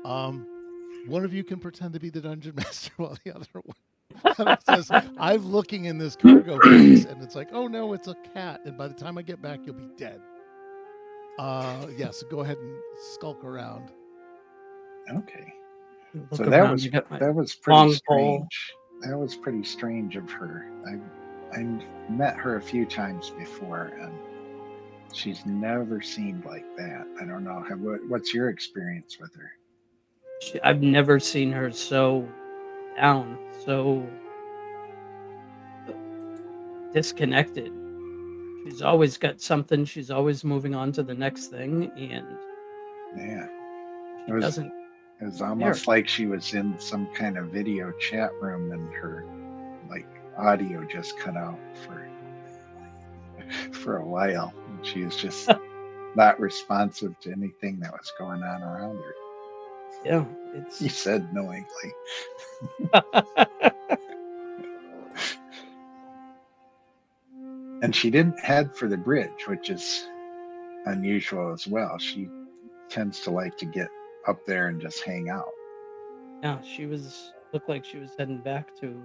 One of you can pretend to be the dungeon master while the other one says, "I'm looking in this cargo box," and it's like, "Oh no, it's a cat!" And by the time I get back, you'll be dead. So go ahead and skulk around. Okay. Look So around, that was pretty strange. That was pretty strange of her. I met her a few times before, and she's never seemed like that. I don't know. What's your experience with her? I've never seen her so down, so disconnected. She's always got something. She's always moving on to the next thing, and Yeah, she doesn't. It was almost like she was in some kind of video chat room, and her audio just cut out for a while. And she was just not responsive to anything that was going on around her. Yeah, He said knowingly. And she didn't head for the bridge, which is unusual as well. She tends to like to get up there and just hang out. Yeah, looked like she was heading back to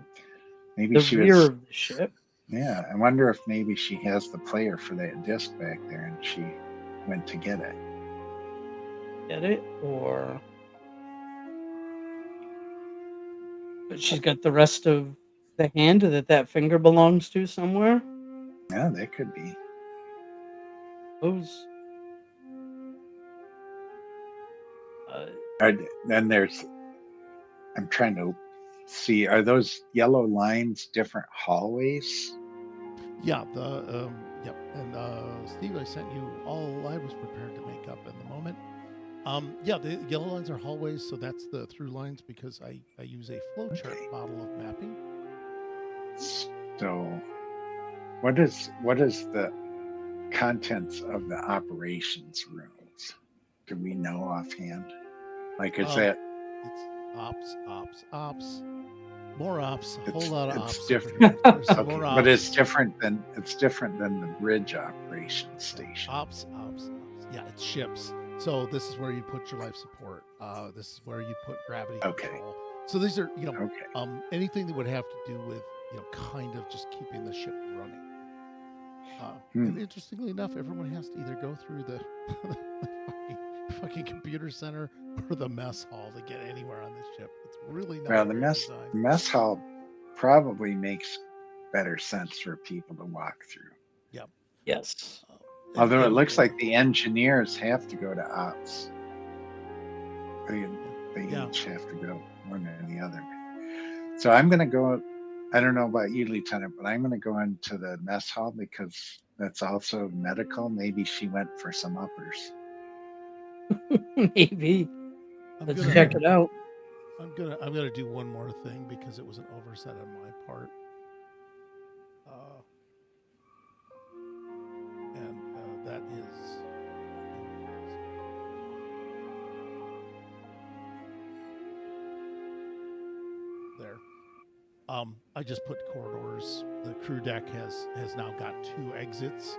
Maybe the she rear was. of the ship. Yeah, I wonder if maybe she has the player for that disc back there, and she went to get it. Get it? But she's got the rest of the hand that finger belongs to somewhere. Yeah, that could be. Those. Then I'm trying to see, are those yellow lines different hallways? Yeah, yep. And Steve, I sent you all I was prepared to make up in the moment. Yeah, the yellow lines are hallways, so that's the through lines because I use a flowchart model of mapping. So, what is the contents of the operations rooms? Do we know offhand? Is that? It's ops, more ops, a whole lot of ops. It's different. More ops. But it's different than the bridge operations station. Ops. Yeah, it's ships. So this is where you put your life support. This is where you put gravity control. So these are anything that would have to do with kind of just keeping the ship running. And interestingly enough, everyone has to either go through the fucking computer center or the mess hall to get anywhere on this ship. It's really not well. The mess hall probably makes better sense for people to walk through. Yep. Yes. Although it looks like the engineers have to go to ops. They each have to go one or the other. So I'm going to go. I don't know about you, Lieutenant, but I'm going to go into the mess hall because that's also medical. Maybe she went for some uppers. Maybe. Let's check it out. I'm gonna do one more thing because it was an oversight on my part. And that is there. I just put corridors. The crew deck has now got 2 exits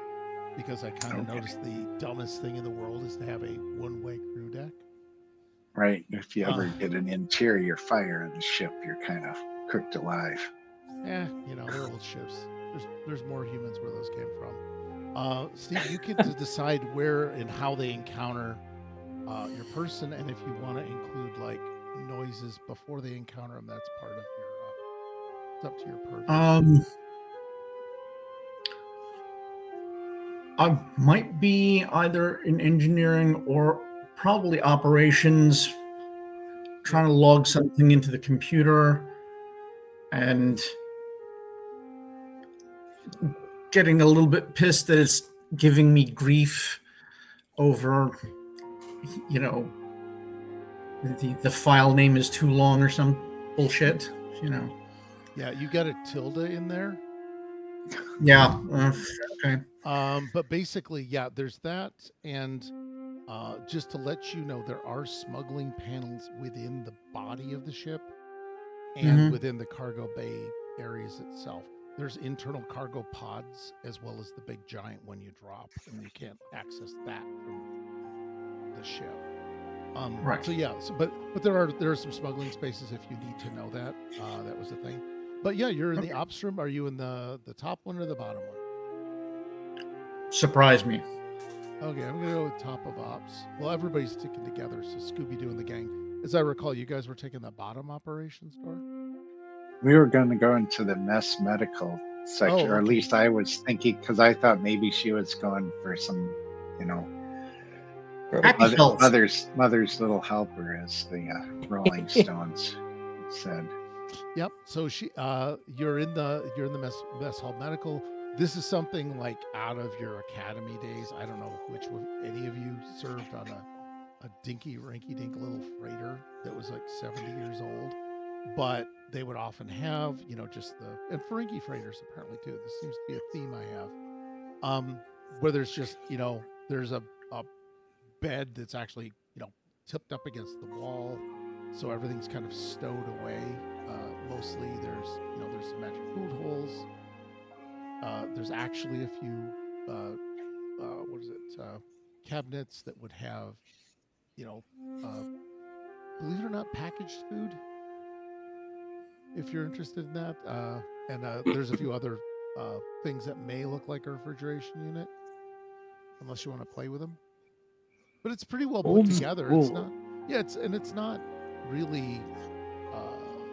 because I kind of noticed the dumbest thing in the world is to have a one-way crew deck. Right. If you ever Uh. get an interior fire in the ship, you're kind of cooked alive. They're old ships. There's more humans where those came from. Steve, you get to decide where and how they encounter your person, and if you want to include like noises before they encounter them, that's part of your. It's up to your purview. I might be either in engineering or probably operations, trying to log something into the computer and getting a little bit pissed that it's giving me grief over, you know, the file name is too long or some bullshit, you know. Yeah, you got a tilde in there. Yeah. Okay. But basically, yeah, there's that, and just to let you know, there are smuggling panels within the body of the ship and Mhm. within the cargo bay areas itself. There's internal cargo pods as well as the big giant one you drop, and you can't access that from the ship. Right. So yeah, but there are some smuggling spaces if you need to know that. That was the thing. But yeah, you're in the ops room. Are you in the top one or the bottom one? Surprise me. Okay, I'm gonna go with top of ops. Well, everybody's sticking together, so Scooby Doo and the gang. As I recall, you guys were taking the bottom operations door. We were going to go into the mess medical section, or at okay. least I was thinking, because I thought maybe she was going for some, Happy pills. mother's little helper, as the Rolling Stones said. Yep. So you're in the mess hall medical. This is something like out of your academy days. I don't know which one any of you served on a dinky rinky dink little freighter that was like 70 years old, but they would often have just and Ferengi freighters apparently too. This seems to be a theme I have. Where there's just there's a bed that's actually tipped up against the wall, so everything's kind of stowed away. Mostly there's some magic food holes. There's actually a few cabinets that would have believe it or not, packaged food. If you're interested in that, and there's a few other things that may look like a refrigeration unit, unless you want to play with them. But it's pretty well put Old together. school. It's not, it's not really,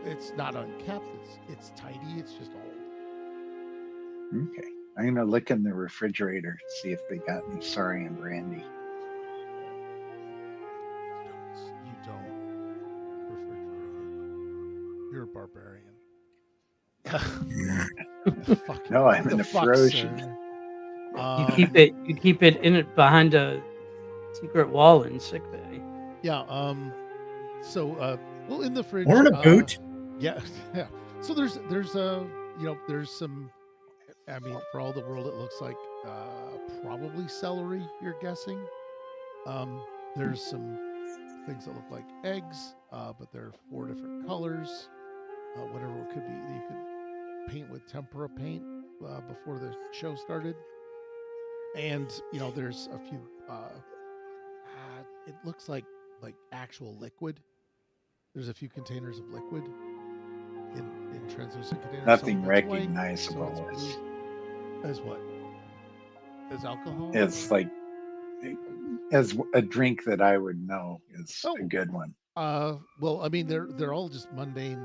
it's not unkept. It's tidy. It's just old. Okay. I'm going to look in the refrigerator, see if they got any Saurian brandy. You don't refrigerate it. You're a barbarian. No, I'm an Afrosian. You keep it in it behind a secret wall in sickbay. Yeah. Well, in the fridge. Or in a boot. Yeah. Yeah. So there's some. I mean, for all the world, it looks like probably celery. You're guessing. There's some things that look like eggs, but they're 4 different colors. Whatever it could be, you could paint with tempera paint before the show started. And there's a few. It looks like actual liquid. There's a few containers of liquid in translucent containers. Nothing recognizable as what? As alcohol? It's like as a drink that I would know is a good one. Well, I mean, they're all just mundane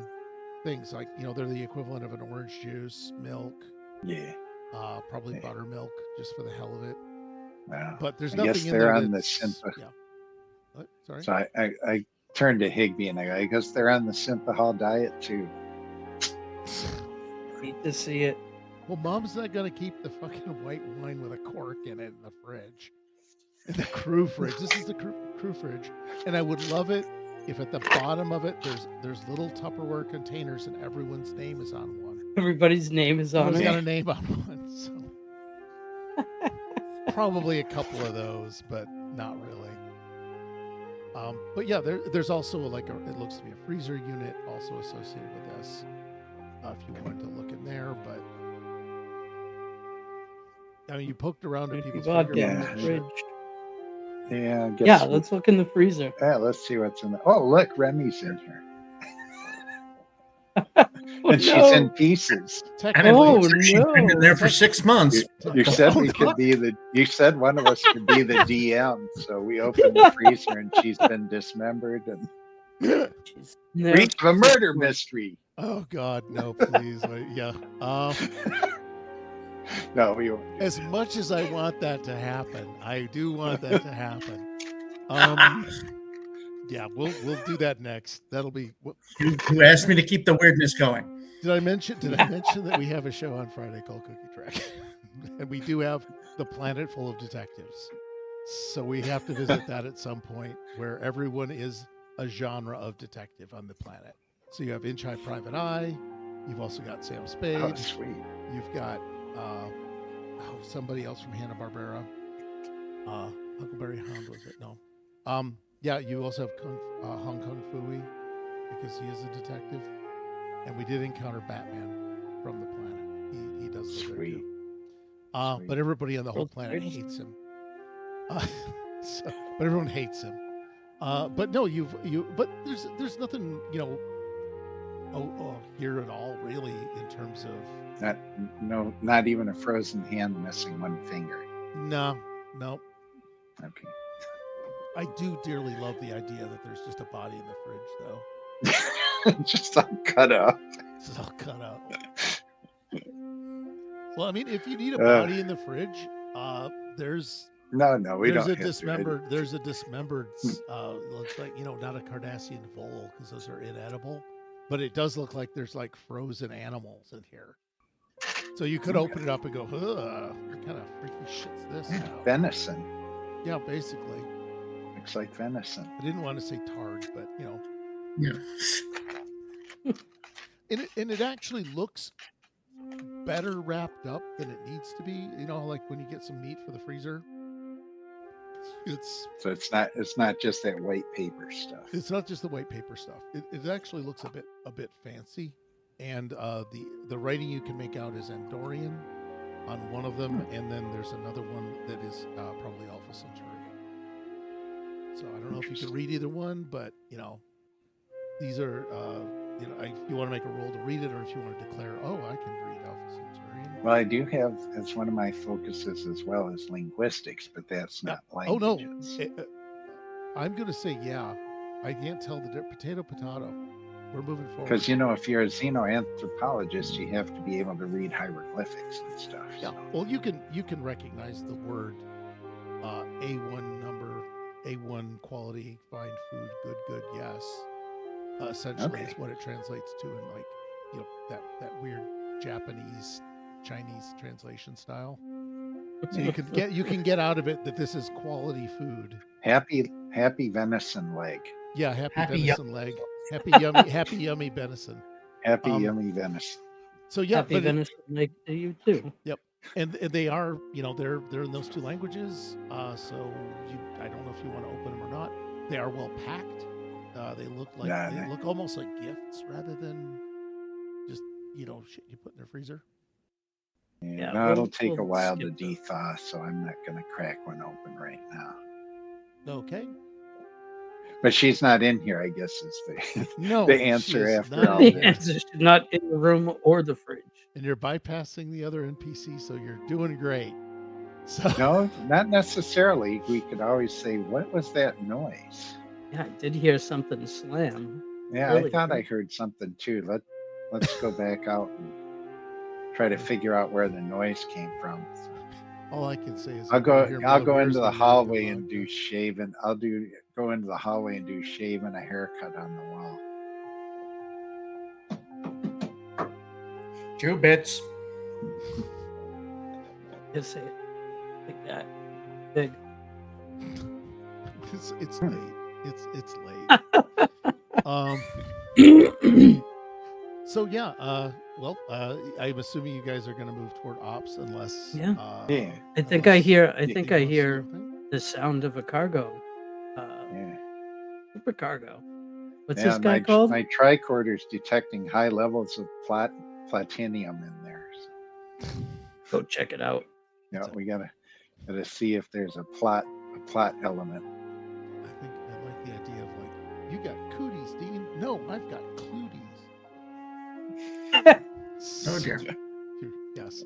things. Like they're the equivalent of an orange juice, milk. Yeah. Probably buttermilk, just for the hell of it. Wow. But there's I nothing guess in they're there on the that's Simpa. yeah. What? Sorry. So I turned to Higby and I guess they're on the Simpa diet too. Need to see it. Well, Mom's not gonna keep the fucking white wine with a cork in it in the fridge, in the crew fridge. This is the crew fridge, and I would love it if at the bottom of it there's little Tupperware containers and everyone's name is on one. Everybody's name is on Everyone's it. got a name on one, so probably a couple of those, but not really. But yeah, there's also it looks to be a freezer unit also associated with this. If you wanted to look in there, but I mean, you poked around at people's Goddamn fridge. fridge. Yeah, I guess. Yeah, let's look in the freezer. Yeah, let's see what's in the. Oh, look, Remy's in here, Oh, and she's in no. pieces. And it Oh, looks like she's been in there no. for 6 months. You said we could be the. You said one of us could be the DM, so we opened the freezer, and she's been dismembered. And She's we have a murder mystery. Oh God, no, please. Yeah. No, we won't. As much as I want that to happen, I do want that to happen. Yeah, we'll do that next. That'll be. Who asked me to keep the weirdness going? Did I mention that we have a show on Friday called Cookie Track, and we do have the planet full of detectives. So we have to visit that at some point, where everyone is a genre of detective on the planet. So you have Inch High Private Eye. You've also got Sam Spade. Oh, sweet. You've got somebody else from Hanna-Barbera. Huckleberry Hound, was it? No. Yeah, you also have Hong Kong Fooey, because he is a detective. And we did encounter Batman from the planet. He does look very Sweet. good. Sweet. But everybody on the whole planet hates him. But everyone hates him. But no, but there's nothing, here at all, really, in terms of Not even a frozen hand missing one finger. no. Okay. I do dearly love the idea that there's just a body in the fridge, though. Just all cut up. It's all cut up. Well, I mean, if you need a body in the fridge, there's we don't. There's a have dismembered. Looks like not a Cardassian vole, because those are inedible, but it does look like there's like frozen animals in here. So you could open it up and go, what kind of freaky shit's this? Yeah, now? venison. Yeah, basically. Looks like venison. I didn't want to say tard, but Yeah. and it actually looks better wrapped up than it needs to be. Like when you get some meat for the freezer. So it's not just that white paper stuff. It's not just the white paper stuff. It actually looks a bit fancy, and the writing you can make out is Andorian on one of them, and then there's another one that is probably Alpha Centauri. So I don't know if you can read either one, but these are if you want to make a roll to read it, or if you want to declare, I can read Alpha Centaurian. Well, I do have, as one of my focuses as well as linguistics, but that's not languages. Oh no, I'm going to say yeah. I can't tell the potato. We're moving forward. Because if you're a xenoanthropologist, you have to be able to read hieroglyphics and stuff. Yeah. So. Well, you can recognize the word A1 number, A1 quality, fine food, good, yes. Essentially, is what it translates to in that weird Japanese, Chinese translation style. So you can get out of it that this is quality food. Happy venison leg. Yeah, happy venison leg. Happy yummy venison. Happy yummy venison. So yeah, happy venison leg to you too. Yep. And they are, they're in those two languages. So I don't know if you want to open them or not. They are well packed. They look almost like gifts rather than just shit you put in their freezer. Yeah, it'll take a while to de-thaw, so I'm not going to crack one open right now. Okay. But she's not in here, I guess, is the answer after all the this. answer. She's not in the room or the fridge. And you're bypassing the other NPC, so you're doing great. So No, not necessarily. We could always say, what was that noise? Yeah, I did hear something slam. Yeah, Really? I thought I heard something too. Let's go back out and try to figure out where the noise came from. So. All I can say is I'll go into the hallway and do shaving. Go into the hallway and do shave and a haircut on the wall. 2 bits. Just say it like that. Big. It's late. It's late. So yeah, I'm assuming you guys are going to move toward ops unless Yeah. I think unless I hear you want to see something. the sound of a cargo. Supercargo. What's Yeah, this guy called? My tricorder's detecting high levels of platinum in there. So. Go check it out. Yeah, we gotta see if there's a plot plot element. I think I like the idea of like, you got cooties, Dean. No, I've got cluties. Oh dear. Yes,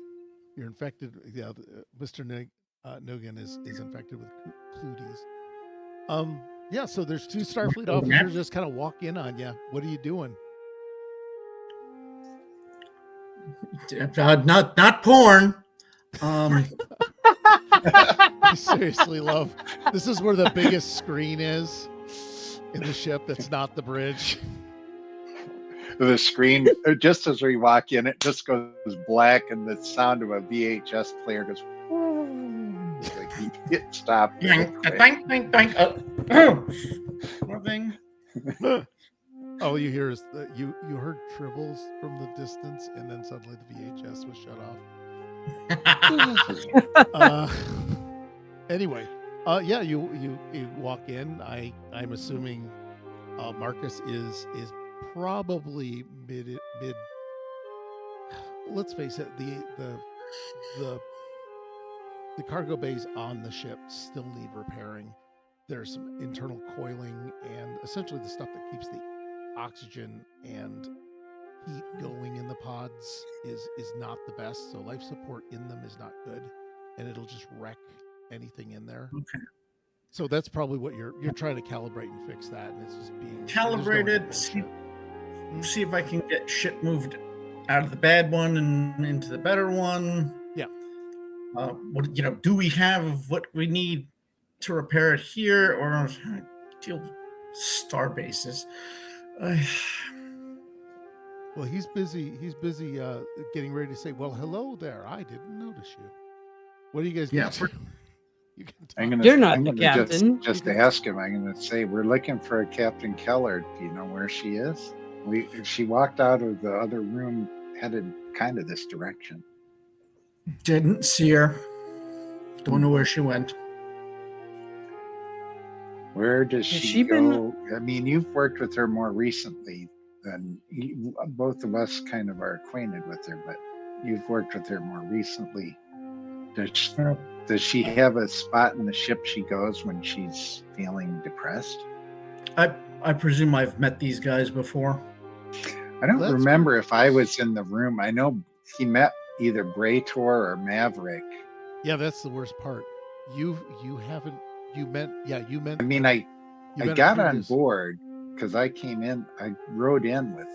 you're infected. Yeah, Mr. Nogan is infected with cluties. Yeah. So there's two Starfleet officers just kind of walk in on you. What are you doing? Not porn. I seriously love. This is where the biggest screen is in the ship. That's not the bridge. The screen, just as we walk in, it just goes black, and the sound of a VHS player goes. It's like you hit stop. real quick. Nothing. All you hear is you heard tribbles from the distance, and then suddenly the VHS was shut off. Anyway, yeah, you walk in. I'm assuming Marcus is probably mid. Let's face it, the cargo bays on the ship still need repairing. There's some internal coiling and essentially the stuff that keeps the oxygen and heat going in the pods is not the best. So life support in them is not good, and it'll just wreck anything in there. Okay. So that's probably what you're trying to calibrate and fix that, and it's just being Calibrated. See if I can get shit moved out of the bad one and into the better one. Yeah. Do we have what we need to repair it here, or deal with star bases? Well, he's busy. He's busy getting ready to say, "Well, hello there. I didn't notice you." What do you guys do? You can talk. You're not the captain. Just to ask him, I'm going to say we're looking for a Captain Keller. Do you know where she is? She walked out of the other room, headed kind of this direction. Didn't see her. Don't know where she went. Where does Has she she go? I mean, you've worked with her more recently than both of us kind of are acquainted with her, but you've worked with her more recently. Does she have a spot in the ship she goes when she's feeling depressed? I presume I've met these guys before. I don't remember if I was in the room. I know he met either Braytor or Maverick. Yeah, that's the worst part. You haven't. You meant. I mean, I got on board because I came in. I rode in with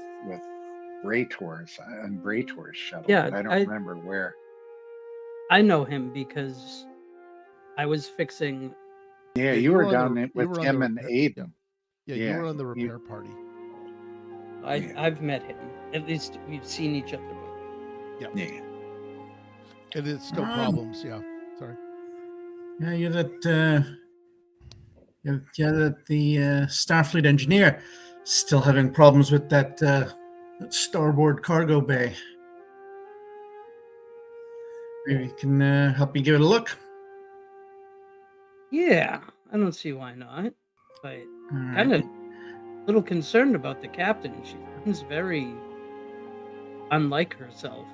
Braytor's on Braytor's shuttle. Yeah, but I don't remember where. I know him because I was fixing. Yeah, you were down with him and Aiden. Yeah, you were on the repair party. I've met him. At least we've seen each other before. Yeah. And it's still problems. Yeah. Sorry. Yeah, you're the Starfleet engineer, still having problems with that starboard cargo bay. Maybe you can help me give it a look. Yeah, I don't see why not. But kind of a little concerned about the captain. She seems very unlike herself.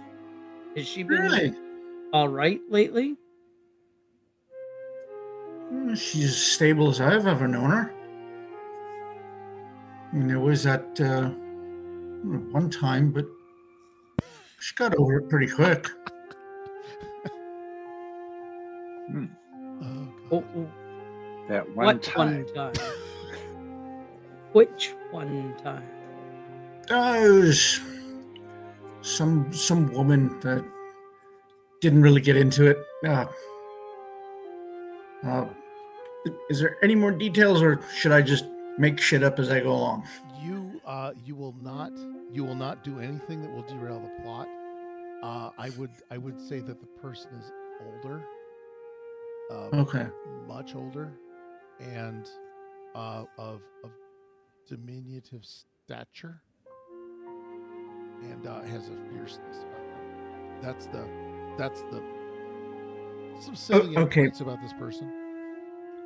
Has she been Really? all right lately? She's as stable as I've ever known her. I mean, there was that one time, but she got over it pretty quick. Oh, That one time. time? Which one time? Was some woman that didn't really get into it. Is there any more details, or should I just make shit up as I go along? You will not do anything that will derail the plot. I would say that the person is older. Okay. Much older, and of diminutive stature, and has a fierceness about them. That's the some salient points about this person.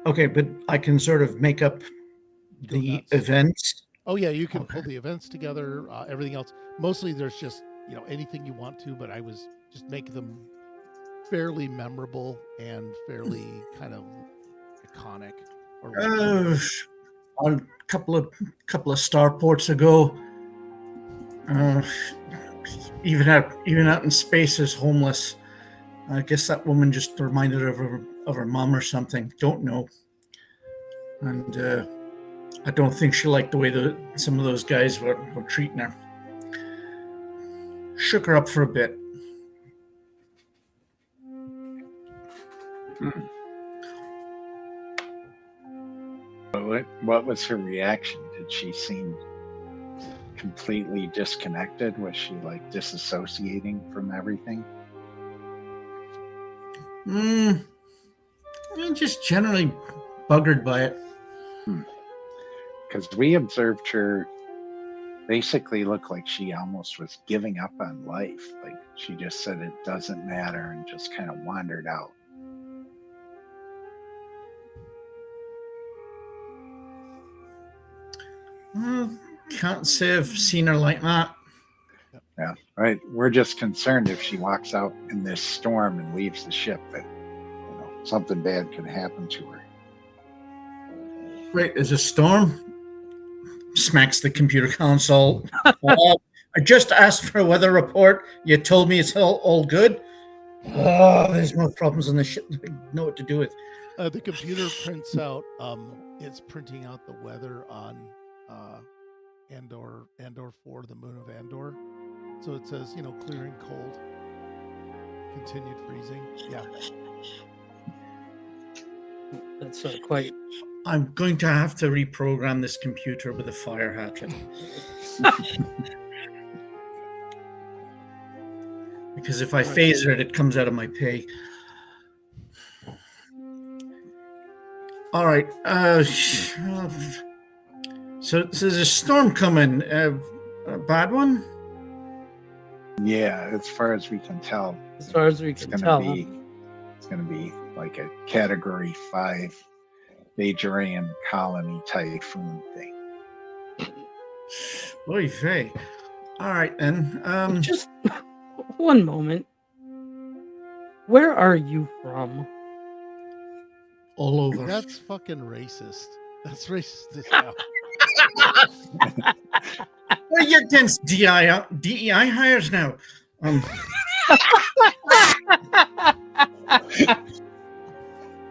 Okay, but I can sort of make up the events. Oh yeah, you can pull the events together. Everything else, mostly there's just anything you want to, but I was just make them fairly memorable and fairly kind of iconic. Or A couple of starports ago, even out in space as homeless. I guess that woman just reminded her of her mom or something. Don't know. And I don't think she liked the way some of those guys were treating her. Shook her up for a bit. What was her reaction? Did she seem completely disconnected? Was she like disassociating from everything? Just generally buggered by it. Because we observed her basically look like she almost was giving up on life. Like she just said it doesn't matter and just kind of wandered out. Can't say I've seen her like that. Yeah, right. We're just concerned if she walks out in this storm and leaves the ship that something bad could happen to her. Right, there's a storm. Smacks the computer console. I just asked for a weather report. You told me it's all good. Oh, there's more problems on the ship. I don't know what to do with. The computer prints out. It's printing out the weather on Andor 4, the moon of Andor. So it says, clearing cold, continued freezing. Yeah. That's quite. I'm going to have to reprogram this computer with a fire hatchet. Because if I phaser it, it comes out of my pay. All right. So there's a storm coming. A bad one? Yeah, as far as we can tell. As far as we can tell. It's going to be like a Category 5 Bajoran colony typhoon thing. Oy vey. All right, then. Just one moment. Where are you from? All over. That's fucking racist. That's racist as hell. Well, you're against DEI hires now.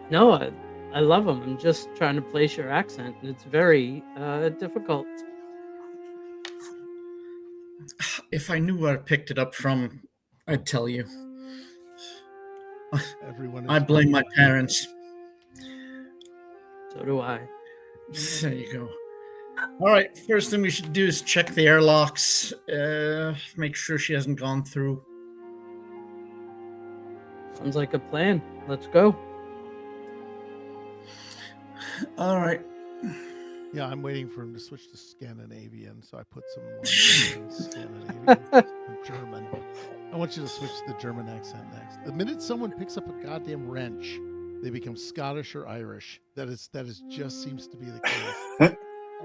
No, I love them. I'm just trying to place your accent, and it's very difficult. If I knew where I picked it up from, I'd tell you. I blame my parents. So do I. There you go. All right, first thing we should do is check the airlocks. Make sure she hasn't gone through. Sounds like a plan. Let's go. All right. Yeah, I'm waiting for him to switch to Scandinavian, so I put some Scandinavian and German. I want you to switch to the German accent next. The minute someone picks up a goddamn wrench, they become Scottish or Irish. That just seems to be the case.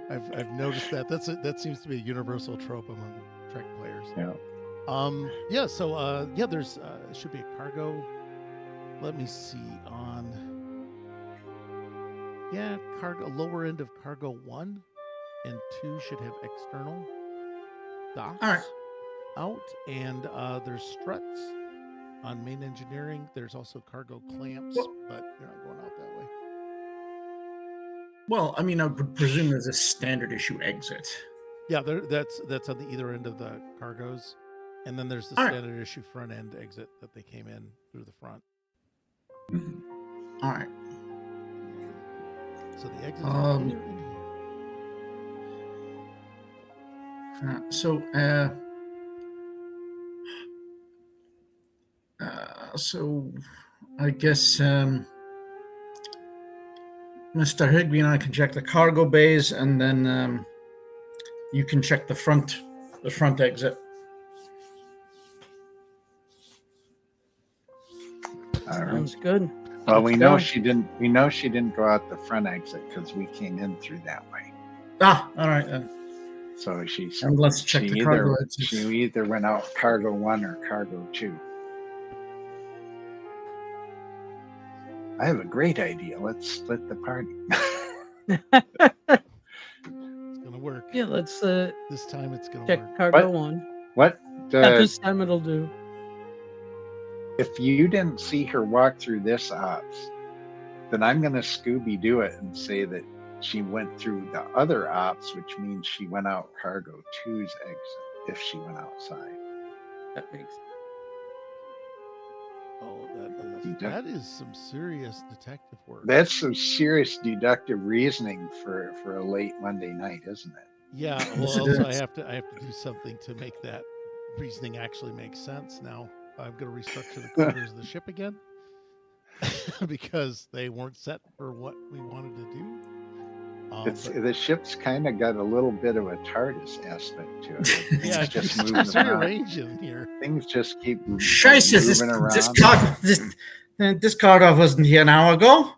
I've noticed that. That seems to be a universal trope among Trek players. Yeah. So there's should be a cargo. Let me see cargo, lower end of cargo 1 and 2 should have external docks out, and there's struts on main engineering. There's also cargo clamps, but you're not going out that way. Well, I mean, I would presume there's a standard issue exit. Yeah, that's on the either end of the cargoes, and then there's the standard issue front end exit that they came in through the front. All right. So the exit. So I guess Mr. Higby and I can check the cargo bays, and then you can check the front exit. Sounds good. Well, we know she didn't go out the front exit because we came in through that way. All right then. So and let's check the cargo exits. She either went out cargo 1 or cargo 2. I have a great idea. Let's split the party. It's gonna work. Yeah, let's This time it's gonna check work. cargo one. What? Yeah, this time it'll do. If you didn't see her walk through this ops, then I'm going to Scooby do it and say that she went through the other ops, which means she went out cargo 2's exit if she went outside. That makes sense. Oh, Deduct- that is some serious detective work. That's some serious deductive reasoning for a late Monday night, isn't it? Yeah. Well, Yes, it also I is. have to do something to make that reasoning actually make sense. Now I'm going to restructure the quarters of the ship again because they weren't set for what we wanted to do. The ship's kind of got a little bit of a TARDIS aspect to it. Things Yeah, just it's moving around. rearranging here. Things just keep Scheiße, moving around. this Carter wasn't here an hour ago.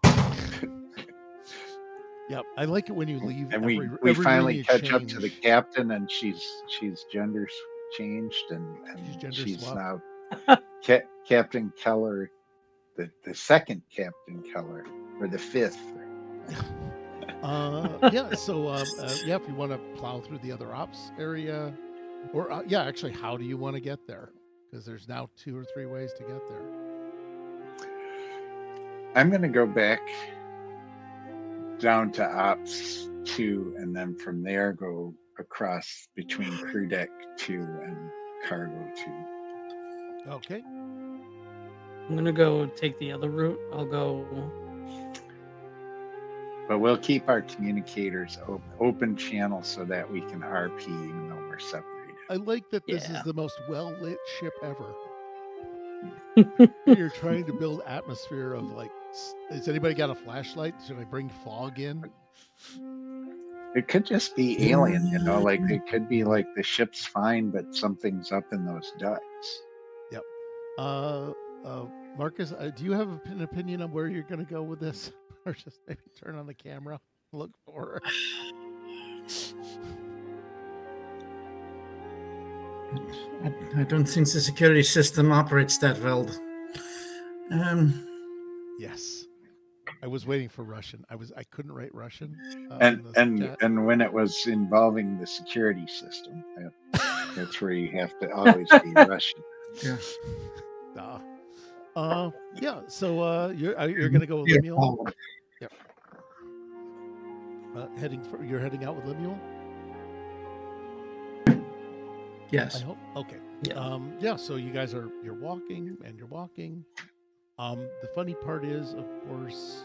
Yep, I like it when you leave. And every we room finally you catch up to the change. captain, and she's gender changed, and She's gender she's swapped. now Captain Keller, the second Captain Keller, or the fifth. Yeah. So yeah, if you want to plow through the other ops area, or yeah, actually, how do you want to get there? Because there's now 2 or 3 ways to get there. I'm going to go back down to Ops 2, and then from there go across between Crew Deck 2 and Cargo 2. Okay. I'm gonna go take the other route. I'll go. But we'll keep our communicators open channel so that we can RP even though we're separated. I like that this Yeah. is the most well-lit ship ever. You're trying to build atmosphere of like, has anybody got a flashlight? Should I bring fog in? It could just be alien, you know, like it could be like the ship's fine, but something's up in those ducts. Yep. Marcus, do you have an opinion on where you're going to go with this? Or just maybe turn on the camera, look for her? I don't think the security system operates that well. Yes. I was waiting for Russian. I couldn't write Russian. And when it was involving the security system, that's where you have to always be Russian. Yeah. Yeah. So you're gonna go with Lemuel. Yep. You're heading out with Lemuel. Yes. I hope. Okay. Yeah. Yeah. So you guys you're walking. The funny part is, of course,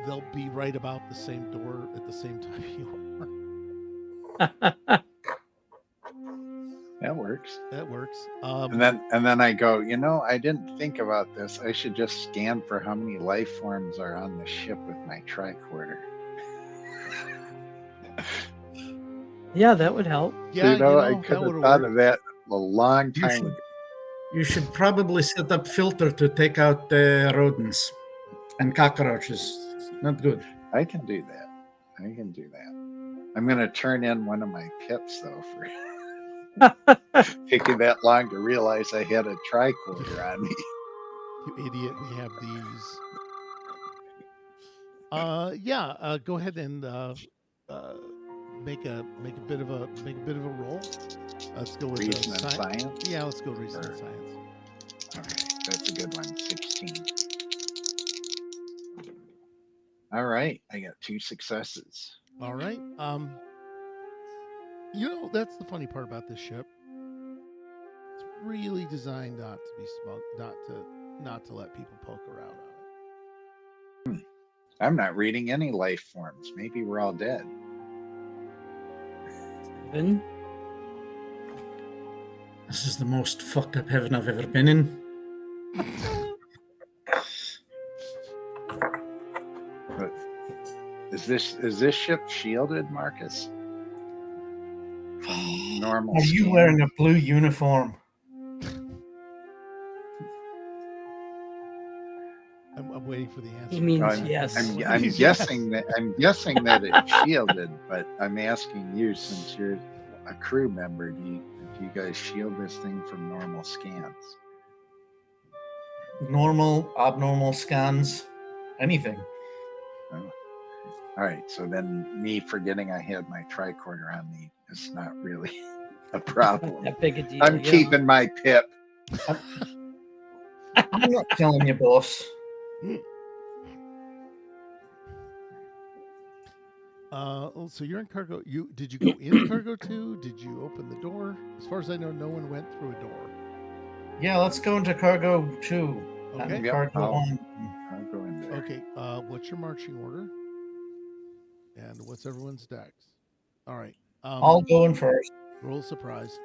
they'll be right about the same door at the same time you are. That works. That works. And then I go, you know, I didn't think about this. I should just scan for how many life forms are on the ship with my tricorder. Yeah, that would help. Yeah, I could have thought of that a long time ago. You should probably set up filter to take out the rodents and cockroaches. Not good. I can do that. I'm going to turn in one of my pips, though, for taking that long to realize I had a tricorder on me. You idiot! We have these. Yeah. Go ahead and make a bit of a roll. Let's go with Reason and science. Yeah, let's go reason and science. All right, that's a good one. 16. All right, I got 2 successes. All right. You know, that's the funny part about this ship. It's really designed not to be smug, not to let people poke around on it. I'm not reading any life forms. Maybe we're all dead. 7. This is the most fucked up heaven I've ever been in. But is this ship shielded, Marcus? From normal. Are you scan? wearing a blue uniform? I'm waiting for the answer. He means I'm- yes. I'm Yes. guessing that it's shielded, but I'm asking you, since you're a crew member, do you guys shield this thing from normal scans? normal, abnormal scans, anything. Oh. All right, so then me forgetting I had my tricorder on me is not really a problem. That big a deal. I'm yeah. keeping my pip. I'm not telling you, boss. So you're in cargo. Did you go in cargo 2? Did you open the door? As far as I know, no one went through a door. Yeah, let's go into cargo 2 Okay. and Yep, cargo I'll- 1. I'll go in there. Okay. What's your marching order? And what's everyone's dex? All right. I'll go in first. Roll surprise.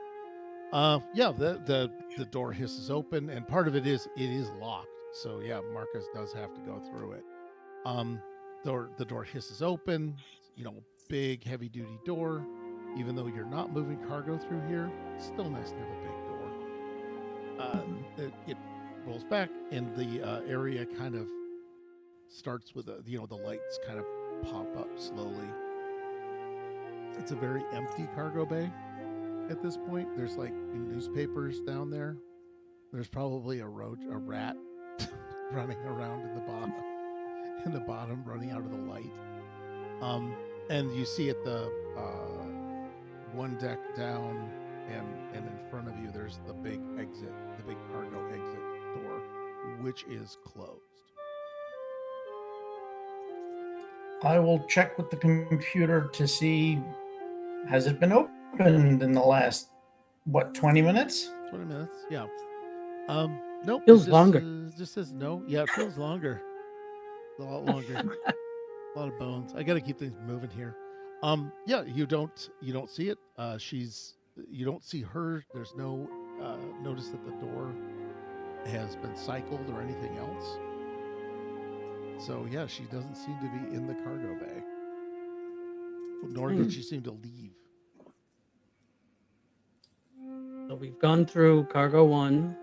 Yeah, the door hisses open, and part of it is locked. So yeah, Marcus does have to go through it. The door hisses open. You know, big heavy duty door. Even though you're not moving cargo through here, it's still nice to have a big door. It rolls back, and the area kind of starts with the lights kind of pop up slowly. It's a very empty cargo bay at this point. There's like newspapers down there. There's probably a rat running around in the bottom, running out of the light. And you see at the one deck down and in front of you, there's the big exit, the big cargo exit door, which is closed. I will check with the computer to see, has it been opened in the last, 20 minutes? 20 minutes, yeah. Nope. Feels it just, longer. Just says no. Yeah, it feels longer. A lot longer. A lot of bones. I got to keep things moving here. Yeah, you don't see it. You don't see her. There's no notice that the door has been cycled or anything else. So yeah, she doesn't seem to be in the cargo bay. Nor did she seem to leave. So we've gone through cargo 1.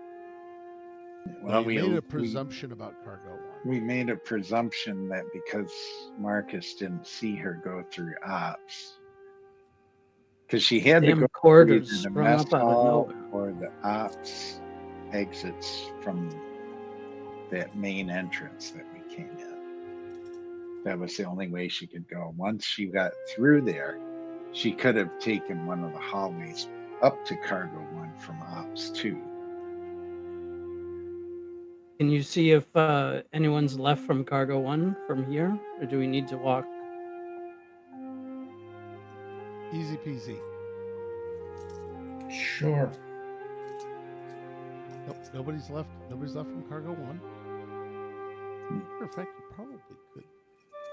Well, we made a presumption about cargo 1. We made a presumption that because Marcus didn't see her go through ops, because she had to Damn go corridors through the sprung mess up out of hall nowhere. or the ops exits from that main entrance that we came in. That was the only way she could go. Once she got through there, she could have taken one of the hallways up to cargo 1 from ops 2. Can you see if anyone's left from cargo 1 from here? Or do we need to walk? Easy peasy. Sure. Nope, nobody's left. Nobody's left from cargo 1. Matter of fact, you probably could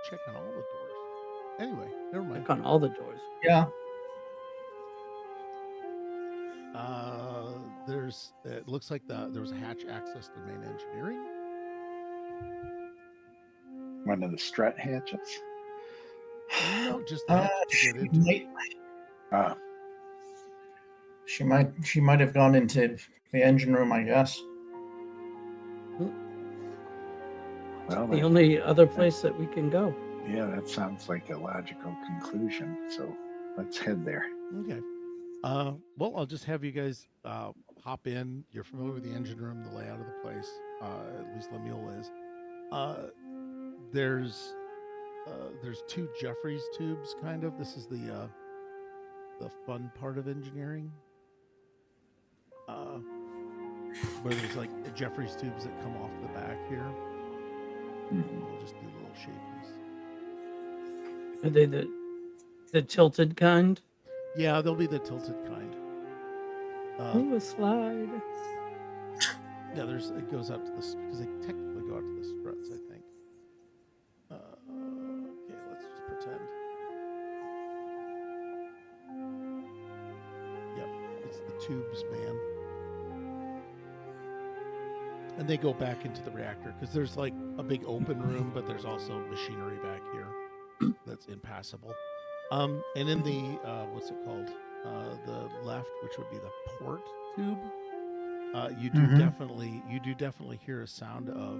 check on all the doors. Anyway, never mind. Check on all the doors. Yeah. It looks like there was a hatch access to main engineering. One of the strut hatches. No, just the hatch to She get into it. Ah, She might have gone into the engine room, I guess. well, The only other place that we can go. yeah, that sounds like a logical conclusion. So let's head there. Okay. Well, I'll just have you guys hop in. You're familiar with the engine room, the layout of the place. At least Lemuel is. There's 2 Jeffries tubes, kind of. This is the fun part of engineering. Where there's like Jeffries tubes that come off the back here. We'll just do little shapies. Are they the tilted kind? Yeah, they'll be the tilted kind. Oh, a slide. Yeah, it goes out to the, because they technically go out to the struts, I think. Okay, let's just pretend. Yep, it's the tubes, man. And they go back into the reactor because there's like a big open room, but there's also machinery back here that's impassable. And in the what's it called? The left, which would be the port tube. You do definitely hear a sound of.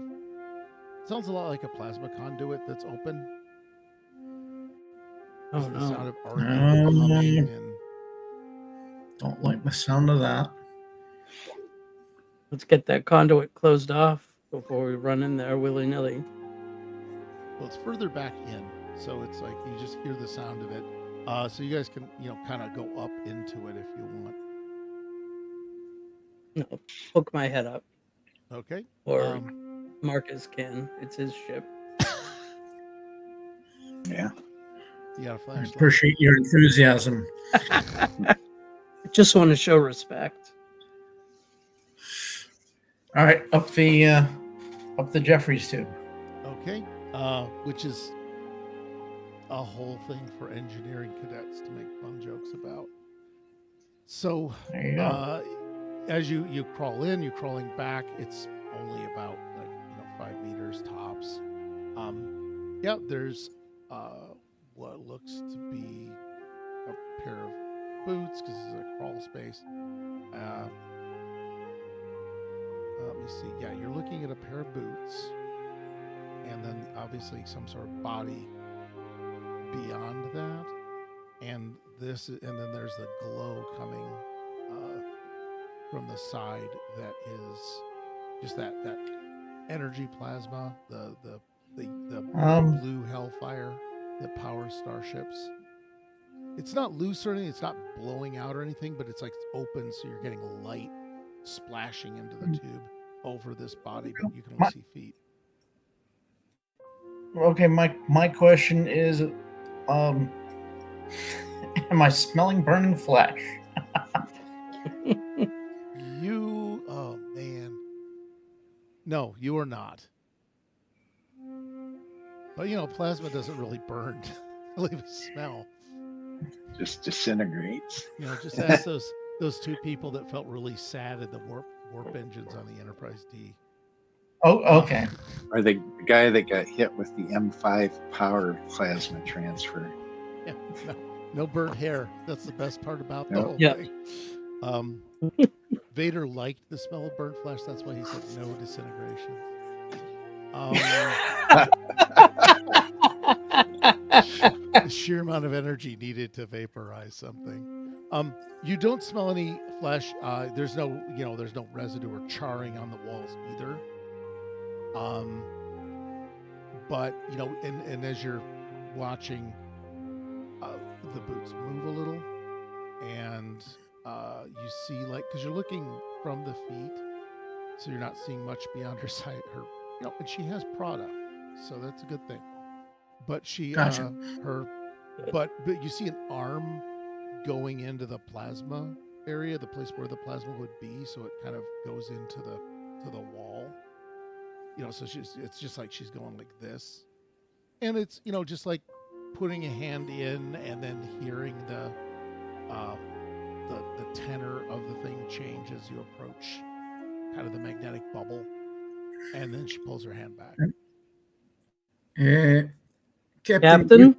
Sounds a lot like a plasma conduit that's open. Oh It's the no. sound of argon coming and. Don't like the sound of that. Let's get that conduit closed off. before we run in there willy nilly. Well, it's further back in, so it's like you just hear the sound of it. So you guys can, kind of go up into it if you want. No, poke my head up, Okay. or Marcus can. It's his ship. Yeah. You got a I flashlight. appreciate your enthusiasm. I just want to show respect. All right, up the Jeffries tube. Okay. Which is a whole thing for engineering cadets to make fun jokes about. So, There you go. as you crawl in, you're crawling back. It's only about 5 meters tops. Yeah, there's what looks to be a pair of boots because it's a crawl space. Let me see. Yeah, you're looking at a pair of boots, and then obviously some sort of body beyond that, and then there's the glow coming from the side that is just that energy plasma, the blue hellfire that powers starships. It's not loose or anything, it's not blowing out or anything, but it's like it's open, so you're getting light splashing into the tube over this body, but you can only see feet. Okay, my question is, am I smelling burning flesh? Oh man. No, you are not. But plasma doesn't really burn, leave a smell. Just disintegrates. Just ask those two people that felt really sad at the warp engines on the Enterprise D. Oh, okay. Or the guy that got hit with the M5 power plasma transfer. Yeah, no burnt hair. That's the best part about the Nope. whole Yep. thing. Vader liked the smell of burnt flesh. That's why he said no disintegration. The sheer amount of energy needed to vaporize something. You don't smell any flesh. There's no residue or charring on the walls either. But and as you're watching, the boots move a little, and you see because you're looking from the feet, so you're not seeing much beyond her sight. And she has Prada, so that's a good thing. But she, Gotcha. but you see an arm going into the plasma area, the place where the plasma would be, so it kind of goes into the wall. So it's just like she's going like this, and it's just like putting a hand in and then hearing the tenor of the thing change as you approach kind of the magnetic bubble, and then she pulls her hand back. Captain?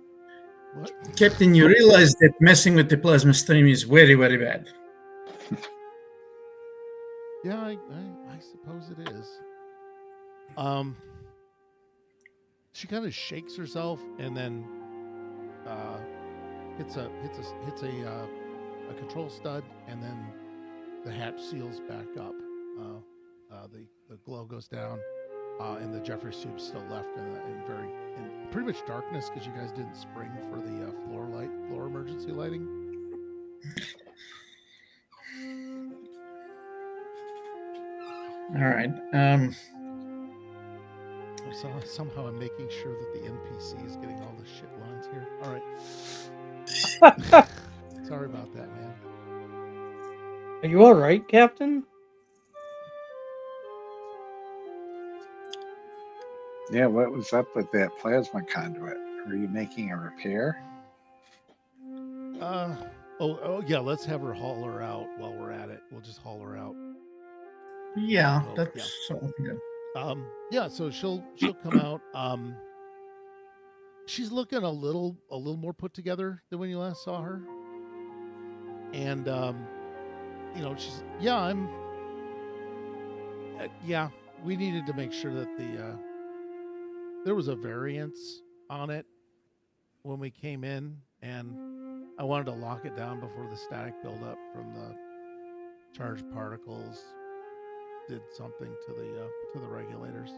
What? Captain, you realize that messing with the plasma stream is very, very bad. Yeah, I suppose it is. She kind of shakes herself and then hits a control stud, and then the hatch seals back up. The glow goes down, and the Jeffries tube's still left in pretty much darkness because you guys didn't spring for the floor emergency lighting. All right. So somehow I'm making sure that the NPC is getting all the shit lines here. All right. Sorry about that, man. Are you all right, Captain? Yeah, what was up with that plasma conduit? Were you making a repair? Oh yeah, let's have her haul her out while we're at it. We'll just haul her out. Yeah, Oh, that's yeah. something good. Yeah, so she'll come out. She's looking a little more put together than when you last saw her. And she's we needed to make sure that there was a variance on it when we came in, and I wanted to lock it down before the static buildup from the charged particles did something to the regulators.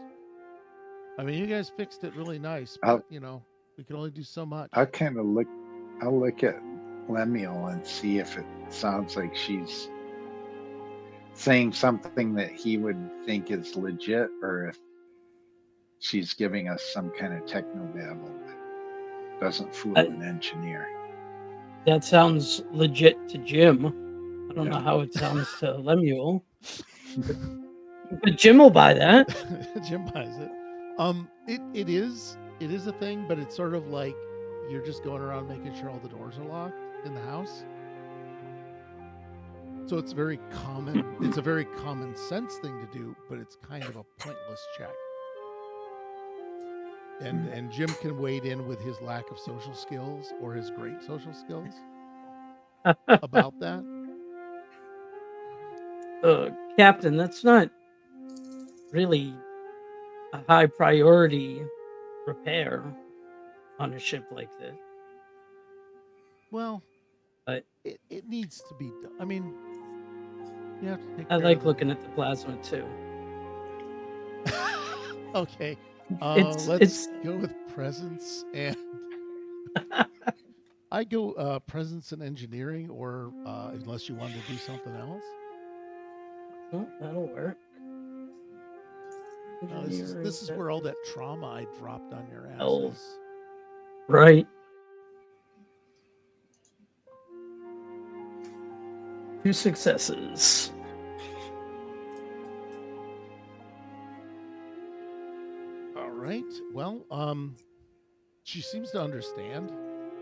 I mean, you guys fixed it really nice, but we can only do so much. I'll kind of look. I'll look at Lemuel and see if it sounds like she's saying something that he would think is legit, or if she's giving us some kind of technobabble that doesn't fool an engineer. That sounds legit to Jim. I don't know how it sounds to Lemuel, but Jim will buy that. Jim buys it. It is a thing, but it's sort of like you're just going around making sure all the doors are locked in the house. So it's very common. It's a very common sense thing to do, but it's kind of a pointless check. And Jim can wade in with his lack of social skills or his great social skills about that. Captain, that's not really a high priority repair on a ship like this. Well, but it needs to be done. I mean, you have to take I care like of looking at the plasma too. Okay. Let's go with presence and I go presence and engineering, or unless you wanted to do something else. Oh, that'll work. This is where all that trauma I dropped on your ass Oh. is. Right. 2 successes. All right. Well, she seems to understand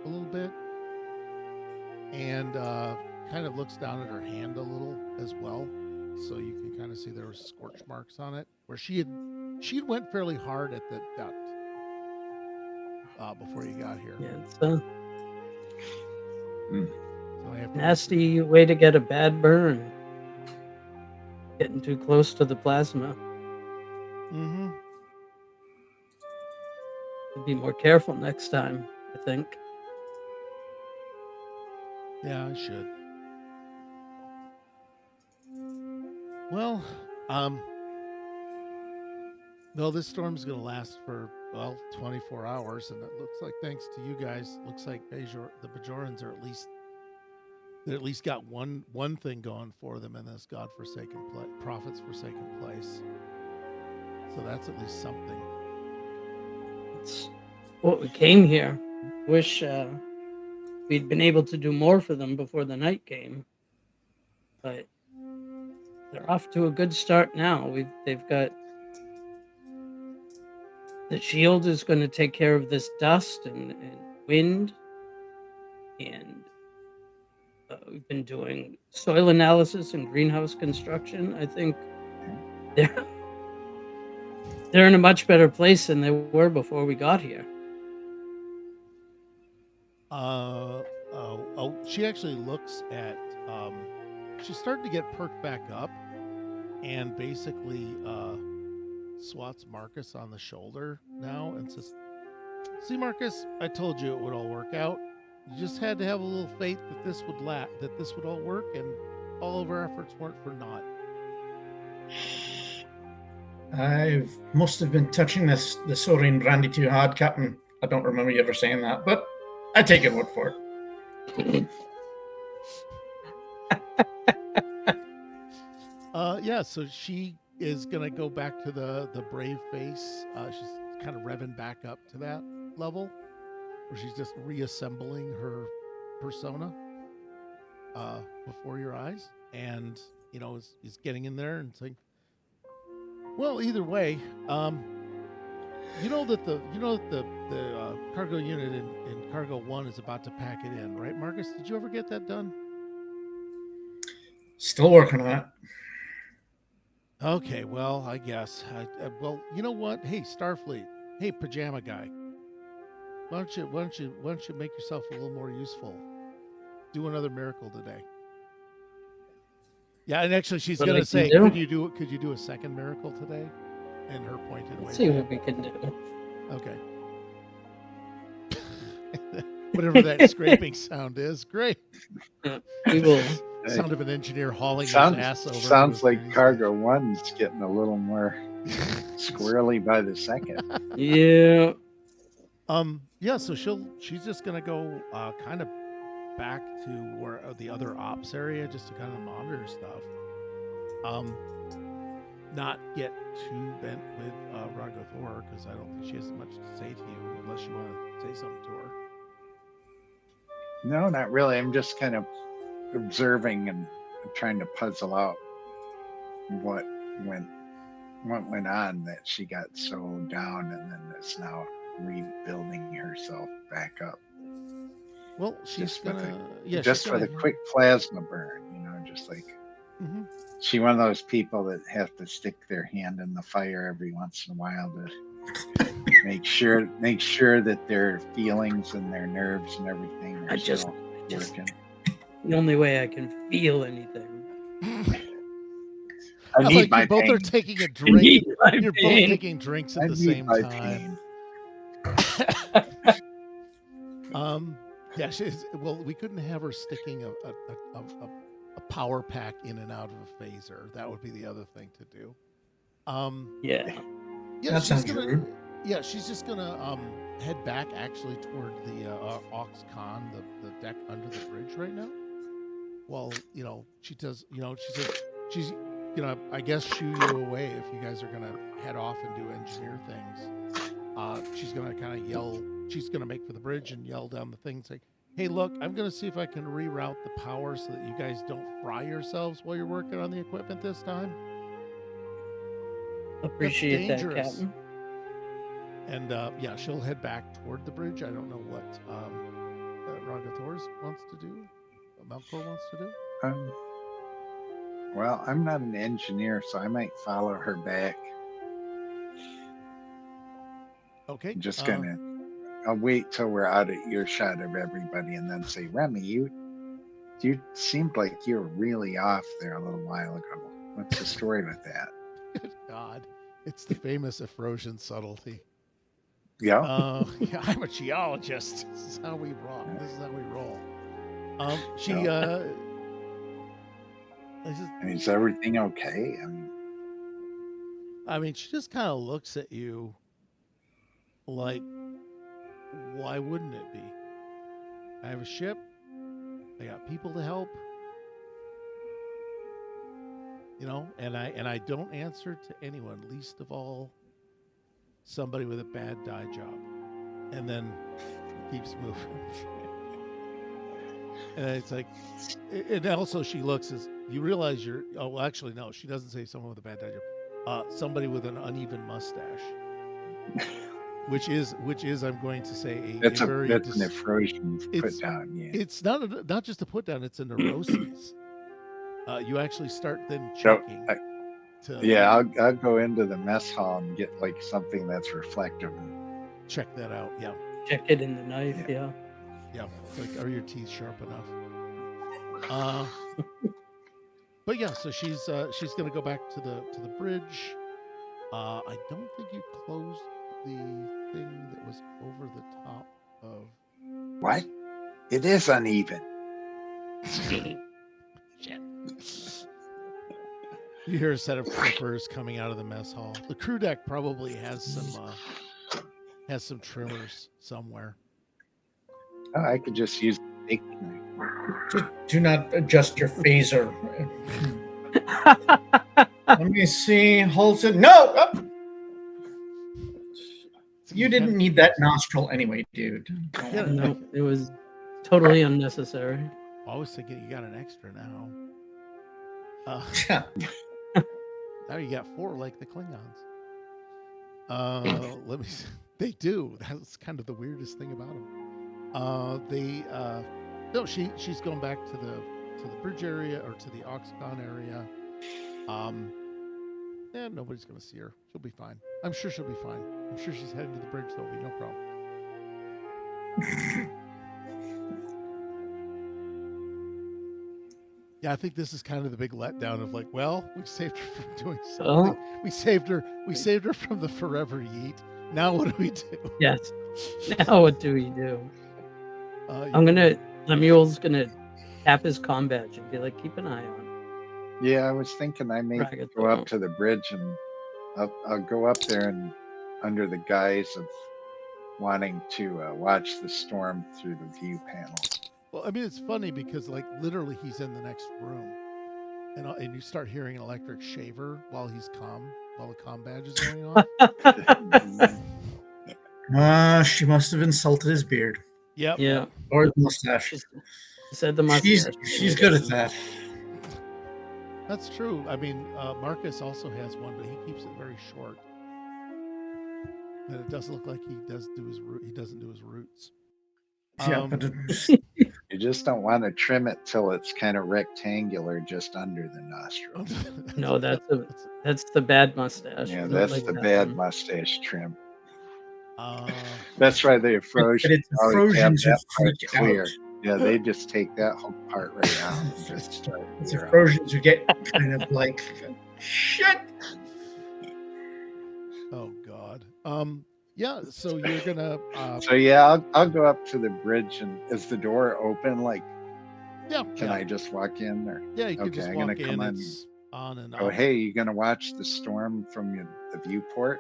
a little bit, and kind of looks down at her hand a little as well, so you can kind of see there were scorch marks on it where she had went fairly hard at the duct before you got here. Yeah, it's So I have to nasty way to get a bad burn. Getting too close to the plasma. Mm-hmm. Be more careful next time, I think. Yeah, I should. Well, no, this storm's going to last for 24 hours, and it looks like, thanks to you guys, looks like the Bajorans are at least got one thing going for them in this godforsaken prophet's forsaken place. So that's at least something. It's what we came here. Wish we'd been able to do more for them before the night came, but they're off to a good start now. They've got the shield is going to take care of this dust and wind, and we've been doing soil analysis and greenhouse construction. I think they're in a much better place than they were before we got here. She actually looks at, she's starting to get perked back up, and basically swats Marcus on the shoulder now and says, "See, Marcus, I told you it would all work out. You just had to have a little faith that this would all work, and all of our efforts weren't for naught." I must have been touching the Saurian brandy too hard, Captain. I don't remember you ever saying that, but I take your word for it. Yeah, so she is going to go back to the brave face. She's kind of revving back up to that level where she's just reassembling her persona before your eyes, and is getting in there and saying, well, either way, you know that the cargo unit in cargo 1 is about to pack it in, right, Marcus? Did you ever get that done? Still working on it. Okay, well, I guess. Well, you know what? Hey, Starfleet. Hey, pajama guy. Why don't you make yourself a little more useful? Do another miracle today. Yeah, and actually, she's going to say, "Could you do a second miracle today?" And her pointed way. Let's see what we can do. Okay. Whatever that scraping sound is, great. We will sound of an engineer hauling his Sounds ass over. sounds to a like training Cargo One's getting a little more station. squirrely by the second. Yeah. Yeah, so she's just gonna go kind of back to where the other ops area just to kind of monitor stuff. Not get too bent with Ragathor because I don't think she has much to say to you unless you want to say something to her. No, not really. I'm just kind of observing and trying to puzzle out what went on that she got so down and then is now rebuilding herself back up. Well, she's Just with gonna just with a quick plasma burn, just like she one of those people that have to stick their hand in the fire every once in a while to make sure that their feelings and their nerves and everything are just working. the only way I can feel anything. I need like my you both pain. are taking a drink. need my You're both pain. taking drinks at I the need same my time. pain. Yeah, well, we couldn't have her sticking a power pack in and out of a phaser. That would be the other thing to do. Yeah. Yeah, That she's sounds gonna, rude. Yeah, she's just gonna head back actually toward the Aux Con, the deck under the bridge right now. Well, she does. She says she's gonna, I guess, shoo you away if you guys are gonna head off and do engineer things. She's gonna kind of yell. She's gonna make for the bridge and yell down the thing, say, "Hey, look, I'm gonna see if I can reroute the power so that you guys don't fry yourselves while you're working on the equipment this time." Appreciate that, dangerous. Captain. And yeah, she'll head back toward the bridge. I don't know what Ragathor's wants to do, what Melkor wants to do. Well, I'm not an engineer, so I might follow her back. Okay. I'll wait till we're out of earshot of everybody and then say, Remy, you seemed like you were really off there a little while ago. What's the story with that? Good God. It's the famous Efrosian subtlety. Yeah. Yeah, I'm a geologist. This is how we roll. This is how we roll. Is everything okay? I mean, she just kind of looks at you like, why wouldn't it be? I have a ship. I got people to help. And I don't answer to anyone, least of all somebody with a bad dye job. And then keeps moving. And it's like, and also she looks as, you realize actually no, she doesn't say someone with a bad dye job. Somebody with an uneven mustache. Which is I'm going to say that's an Efrosian put down. Yeah. It's not just a put down, it's a neuroses. You actually start then checking. I'll go into the mess hall and get like something that's reflective. Check that out. Yeah. Check it in the knife. Yeah. Yeah. It's like, are your teeth sharp enough? But yeah, so she's gonna go back to the bridge. I don't think you closed the thing that was over the top of. What? It is uneven. Shit. You hear a set of clippers coming out of the mess hall. The crew deck probably has some trimmers somewhere. Oh, I could just use a steak knife. Just do not adjust your phaser. Let me see. Holds it. No! Oh! You didn't need that nostril anyway, dude. Yeah, No, it was totally unnecessary. I was thinking you got an extra now. Now you got 4 like the Klingons. Let me see. They do. That's kind of the weirdest thing about them. No, she's going back to the bridge area or to the Aux Con area. Yeah, nobody's gonna see her. She'll be fine. I'm sure she'll be fine. I'm sure she's heading to the bridge. There'll be no problem. Yeah, I think this is kind of the big letdown of like, well, we saved her from doing something. We saved her from the forever yeet. Now what do we do? Yes. Now what do we do? Lemuel's gonna tap his comm badge and be like, keep an eye on him. Yeah, I was thinking I may Drag it go up down. to the bridge and I'll go up there and under the guise of wanting to watch the storm through the view panel. Well, I mean, it's funny because like literally he's in the next room, and you start hearing an electric shaver while the comm badge is going off. She must have insulted his beard Yep. Yeah. or his mustache. She said the mustache. She's good at that. That's true. I mean, Marcus also has one, but he keeps it very short. And it does look like he doesn't do his roots. Yeah, but You just don't want to trim it till it's kind of rectangular just under the nostrils. No, that's the bad mustache. Yeah, We don't that's like the that bad one. mustache trim. Uh, That's why the but Afrosians it's always have Afrosians who that part freak clear. out. Yeah, they just take that whole part right out and just start. It's their own. Afrosians who get kind of like, shit. oh God. Yeah. So you're gonna. So yeah, I'll go up to the bridge, and is the door open? Like, Yeah. can I just walk in there? Yeah, you can Okay, just I'm walk gonna in. come on. It's on and Oh, off. hey, you gonna watch the storm from the viewport?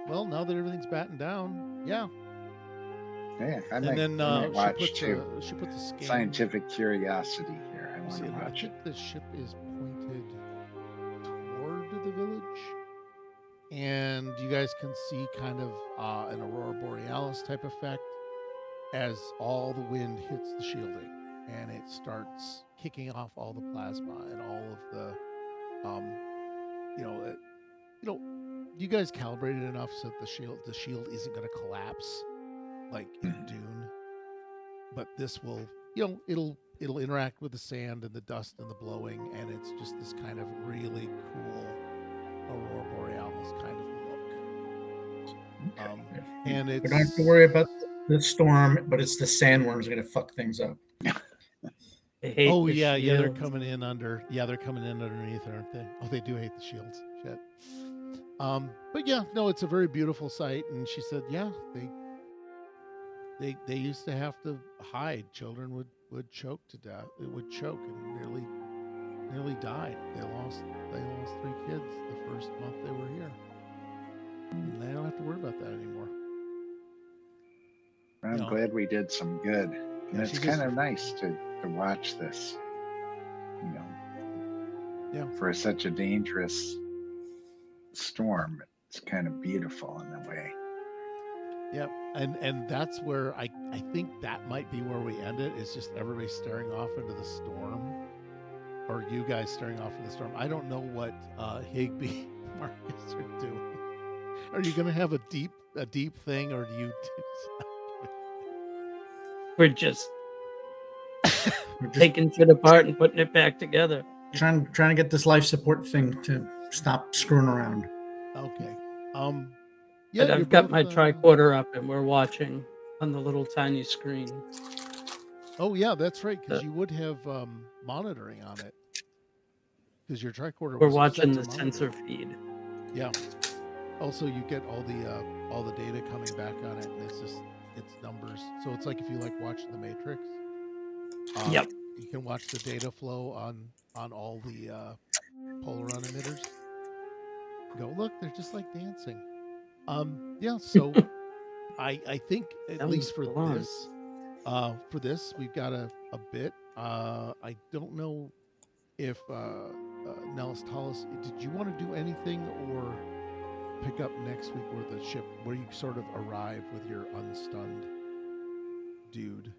Well, now that everything's battened down, yeah. Yeah, I And might, then I might she watch puts too. she puts a scan. Scientific curiosity here. I You want see, to and I watch it. think the ship is pointed toward the village, and you guys can see kind of an aurora borealis type effect as all the wind hits the shielding, and it starts kicking off all the plasma and all of the, you guys calibrated enough so that the shield isn't going to collapse like in Dune, but this will, it'll interact with the sand and the dust and the blowing, and it's just this kind of really cool aurora borealis kind of look. And We don't have to worry about the storm, but it's the sandworms that are going to fuck things up. They hate Oh the yeah, they're shields. coming in under. Yeah, they're coming in underneath, aren't they? Oh, they do hate the shields. Shit. But yeah, no, it's a very beautiful sight. And she said, yeah, they used to have to hide. Children would choke to death. It would choke and nearly died. They lost 3 kids the first month they were here. And they don't have to worry about that anymore. I'm glad we did some good. And Yeah, it's kind of nice to watch this, for such a dangerous storm. It's kind of beautiful in a way. Yep. And that's where I think that might be where we end it. It's just everybody staring off into the storm, or you guys staring off into the storm. I don't know what Higby and Marcus are doing. Are you going to have a deep thing, or do you? We're just taking shit apart and putting it back together. Trying to get this life support thing to stop screwing around. Okay. Yeah, but I've got my tricorder up, and we're watching on the little tiny screen. Oh yeah, that's right. Because you would have monitoring on it. Because your tricorder. We're watching the sensor feed. Yeah. Also, you get all the data coming back on it, and it's numbers. So it's like if you like watching The Matrix. Yep. You can watch the data flow on all the Polaron emitters. Go look, they're just like dancing. Yeah. So I think at least for this we've got a bit. I don't know if Nellis Tallis, did you want to do anything or pick up next week where you sort of arrive with your unstunned dude?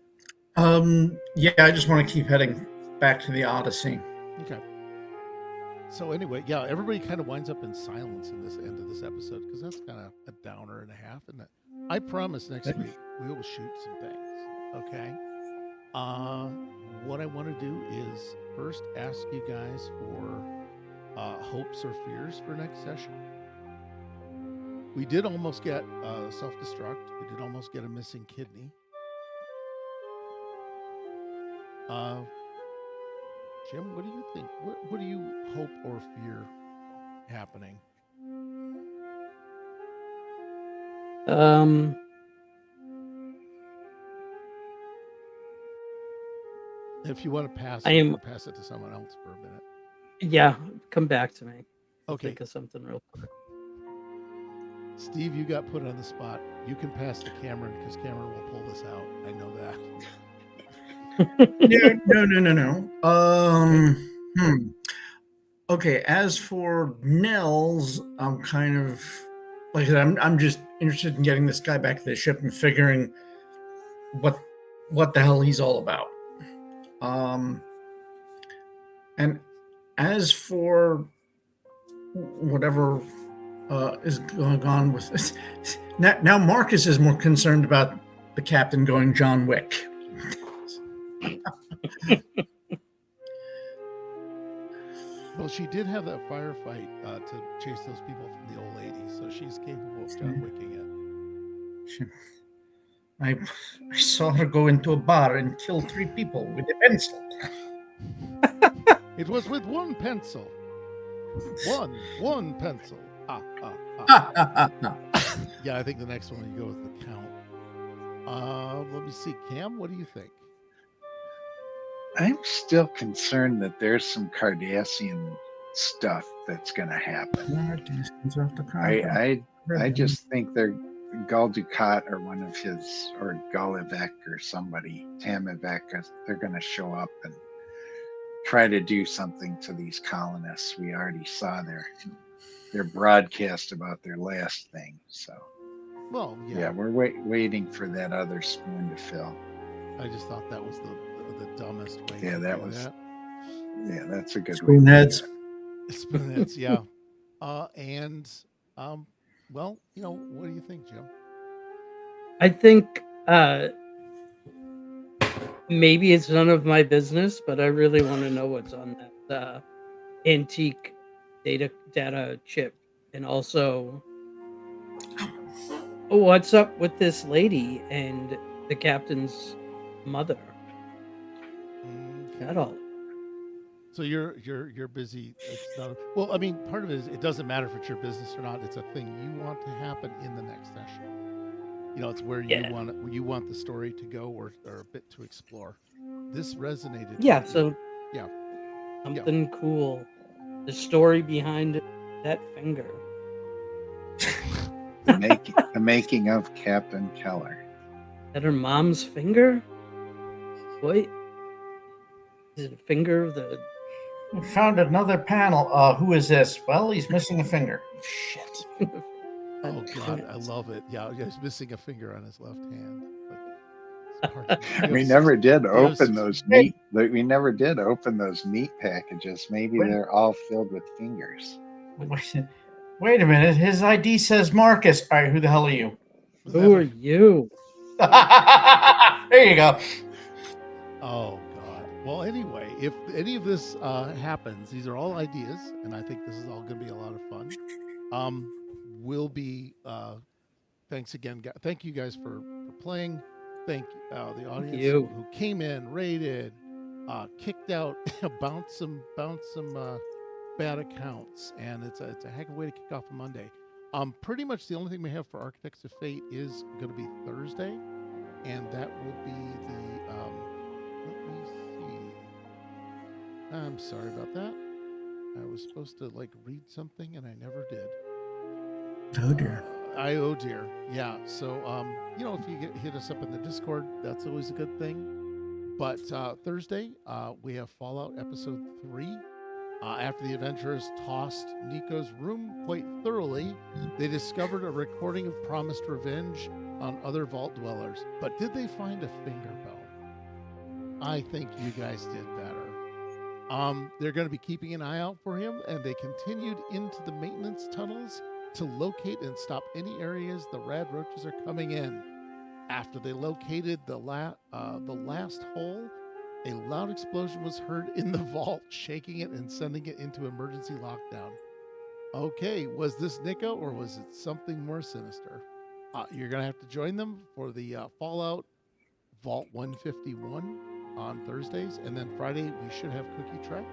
Yeah, I just want to keep heading back to the Odyssey. Okay. So anyway, yeah, everybody kind of winds up in silence in this end of this episode because that's kind of a downer and a half, isn't it? I promise next week we will shoot some things. Okay. What I want to do is first ask you guys for hopes or fears for next session. We did almost get self-destruct. We did almost get a missing kidney. Jim, what do you think? What do you hope or fear happening? If you want to pass I it, you am- can pass it to someone else for a minute. Yeah, come back to me. I'll Okay, think of something real quick. Steve, you got put on the spot. You can pass to Cameron because Cameron will pull this out. I know that. No. Okay. As for Nels, I'm kind of like I said, I'm just interested in getting this guy back to the ship and figuring what the hell he's all about. And as for whatever is going on with this, now Marcus is more concerned about the captain going John Wick. Well, she did have that firefight to chase those people from the old lady, so she's capable of John Wicking it. I saw her go into a bar and kill 3 people with a pencil. It was with one pencil. One pencil. Yeah, I think the next one you go with the count. Let me see. Cam, what do you think? I'm still concerned that there's some Cardassian stuff that's going to happen. I just think they're Gul Dukat or one of his, or Gulivek or somebody, Tamivek, they're going to show up and try to do something to these colonists. We already saw their broadcast about their last thing. So, Well, yeah, we're waiting for that other spoon to fill. I just thought that was the dumbest way. Yeah, to that do was. That. Yeah, that's a good Spoonheads. Spoonheads, yeah. Well, what do you think, Jim? I think maybe it's none of my business, but I really want to know what's on that antique data chip, and also what's up with this lady and the captain's mother. That all. So you're busy. It's not. Well, I mean, part of it is it doesn't matter if it's your business or not. It's a thing you want to happen in the next session. It's where you want the story to go, or a bit to explore. This resonated. Yeah. with So yeah, something cool. The story behind that finger. The making of Captain Keller. That her mom's finger? Wait. Is it a finger of the... We found another panel. Who is this? Well, he's missing a finger. Shit. Oh God, I love it. Yeah, he's missing a finger on his left hand. We never did open those meat. We never did open those meat packages. Maybe they're all filled with fingers. Wait a minute. His ID says Marcus. All right, who the hell are you? Who are you? There you go. Oh God. Well, anyway, if any of this happens, these are all ideas, and I think this is all going to be a lot of fun. Will be. Thanks again, guys. Thank you guys for playing. Thank the audience who came in, rated, kicked out, bounced some bad accounts, and it's a heck of a way to kick off a Monday. Pretty much the only thing we have for Architects of Fate is going to be Thursday, and that will be the. Let me see. I'm sorry about that. I was supposed to read something, and I never did. Oh dear. Oh dear. Yeah. So, if you hit us up in the Discord, that's always a good thing. But Thursday, we have Fallout Episode 3. After the adventurers tossed Nico's room quite thoroughly, they discovered a recording of promised revenge on other vault dwellers. But did they find a finger bone? I think you guys did better. They're going to be keeping an eye out for him, and they continued into the maintenance tunnels to locate and stop any areas the rad roaches are coming in. After they located the last hole, a loud explosion was heard in the vault, shaking it and sending it into emergency lockdown. Okay, was this Nico or was it something more sinister? You're going to have to join them for the Fallout Vault 151 on Thursdays, and then Friday we should have Cookie Trek.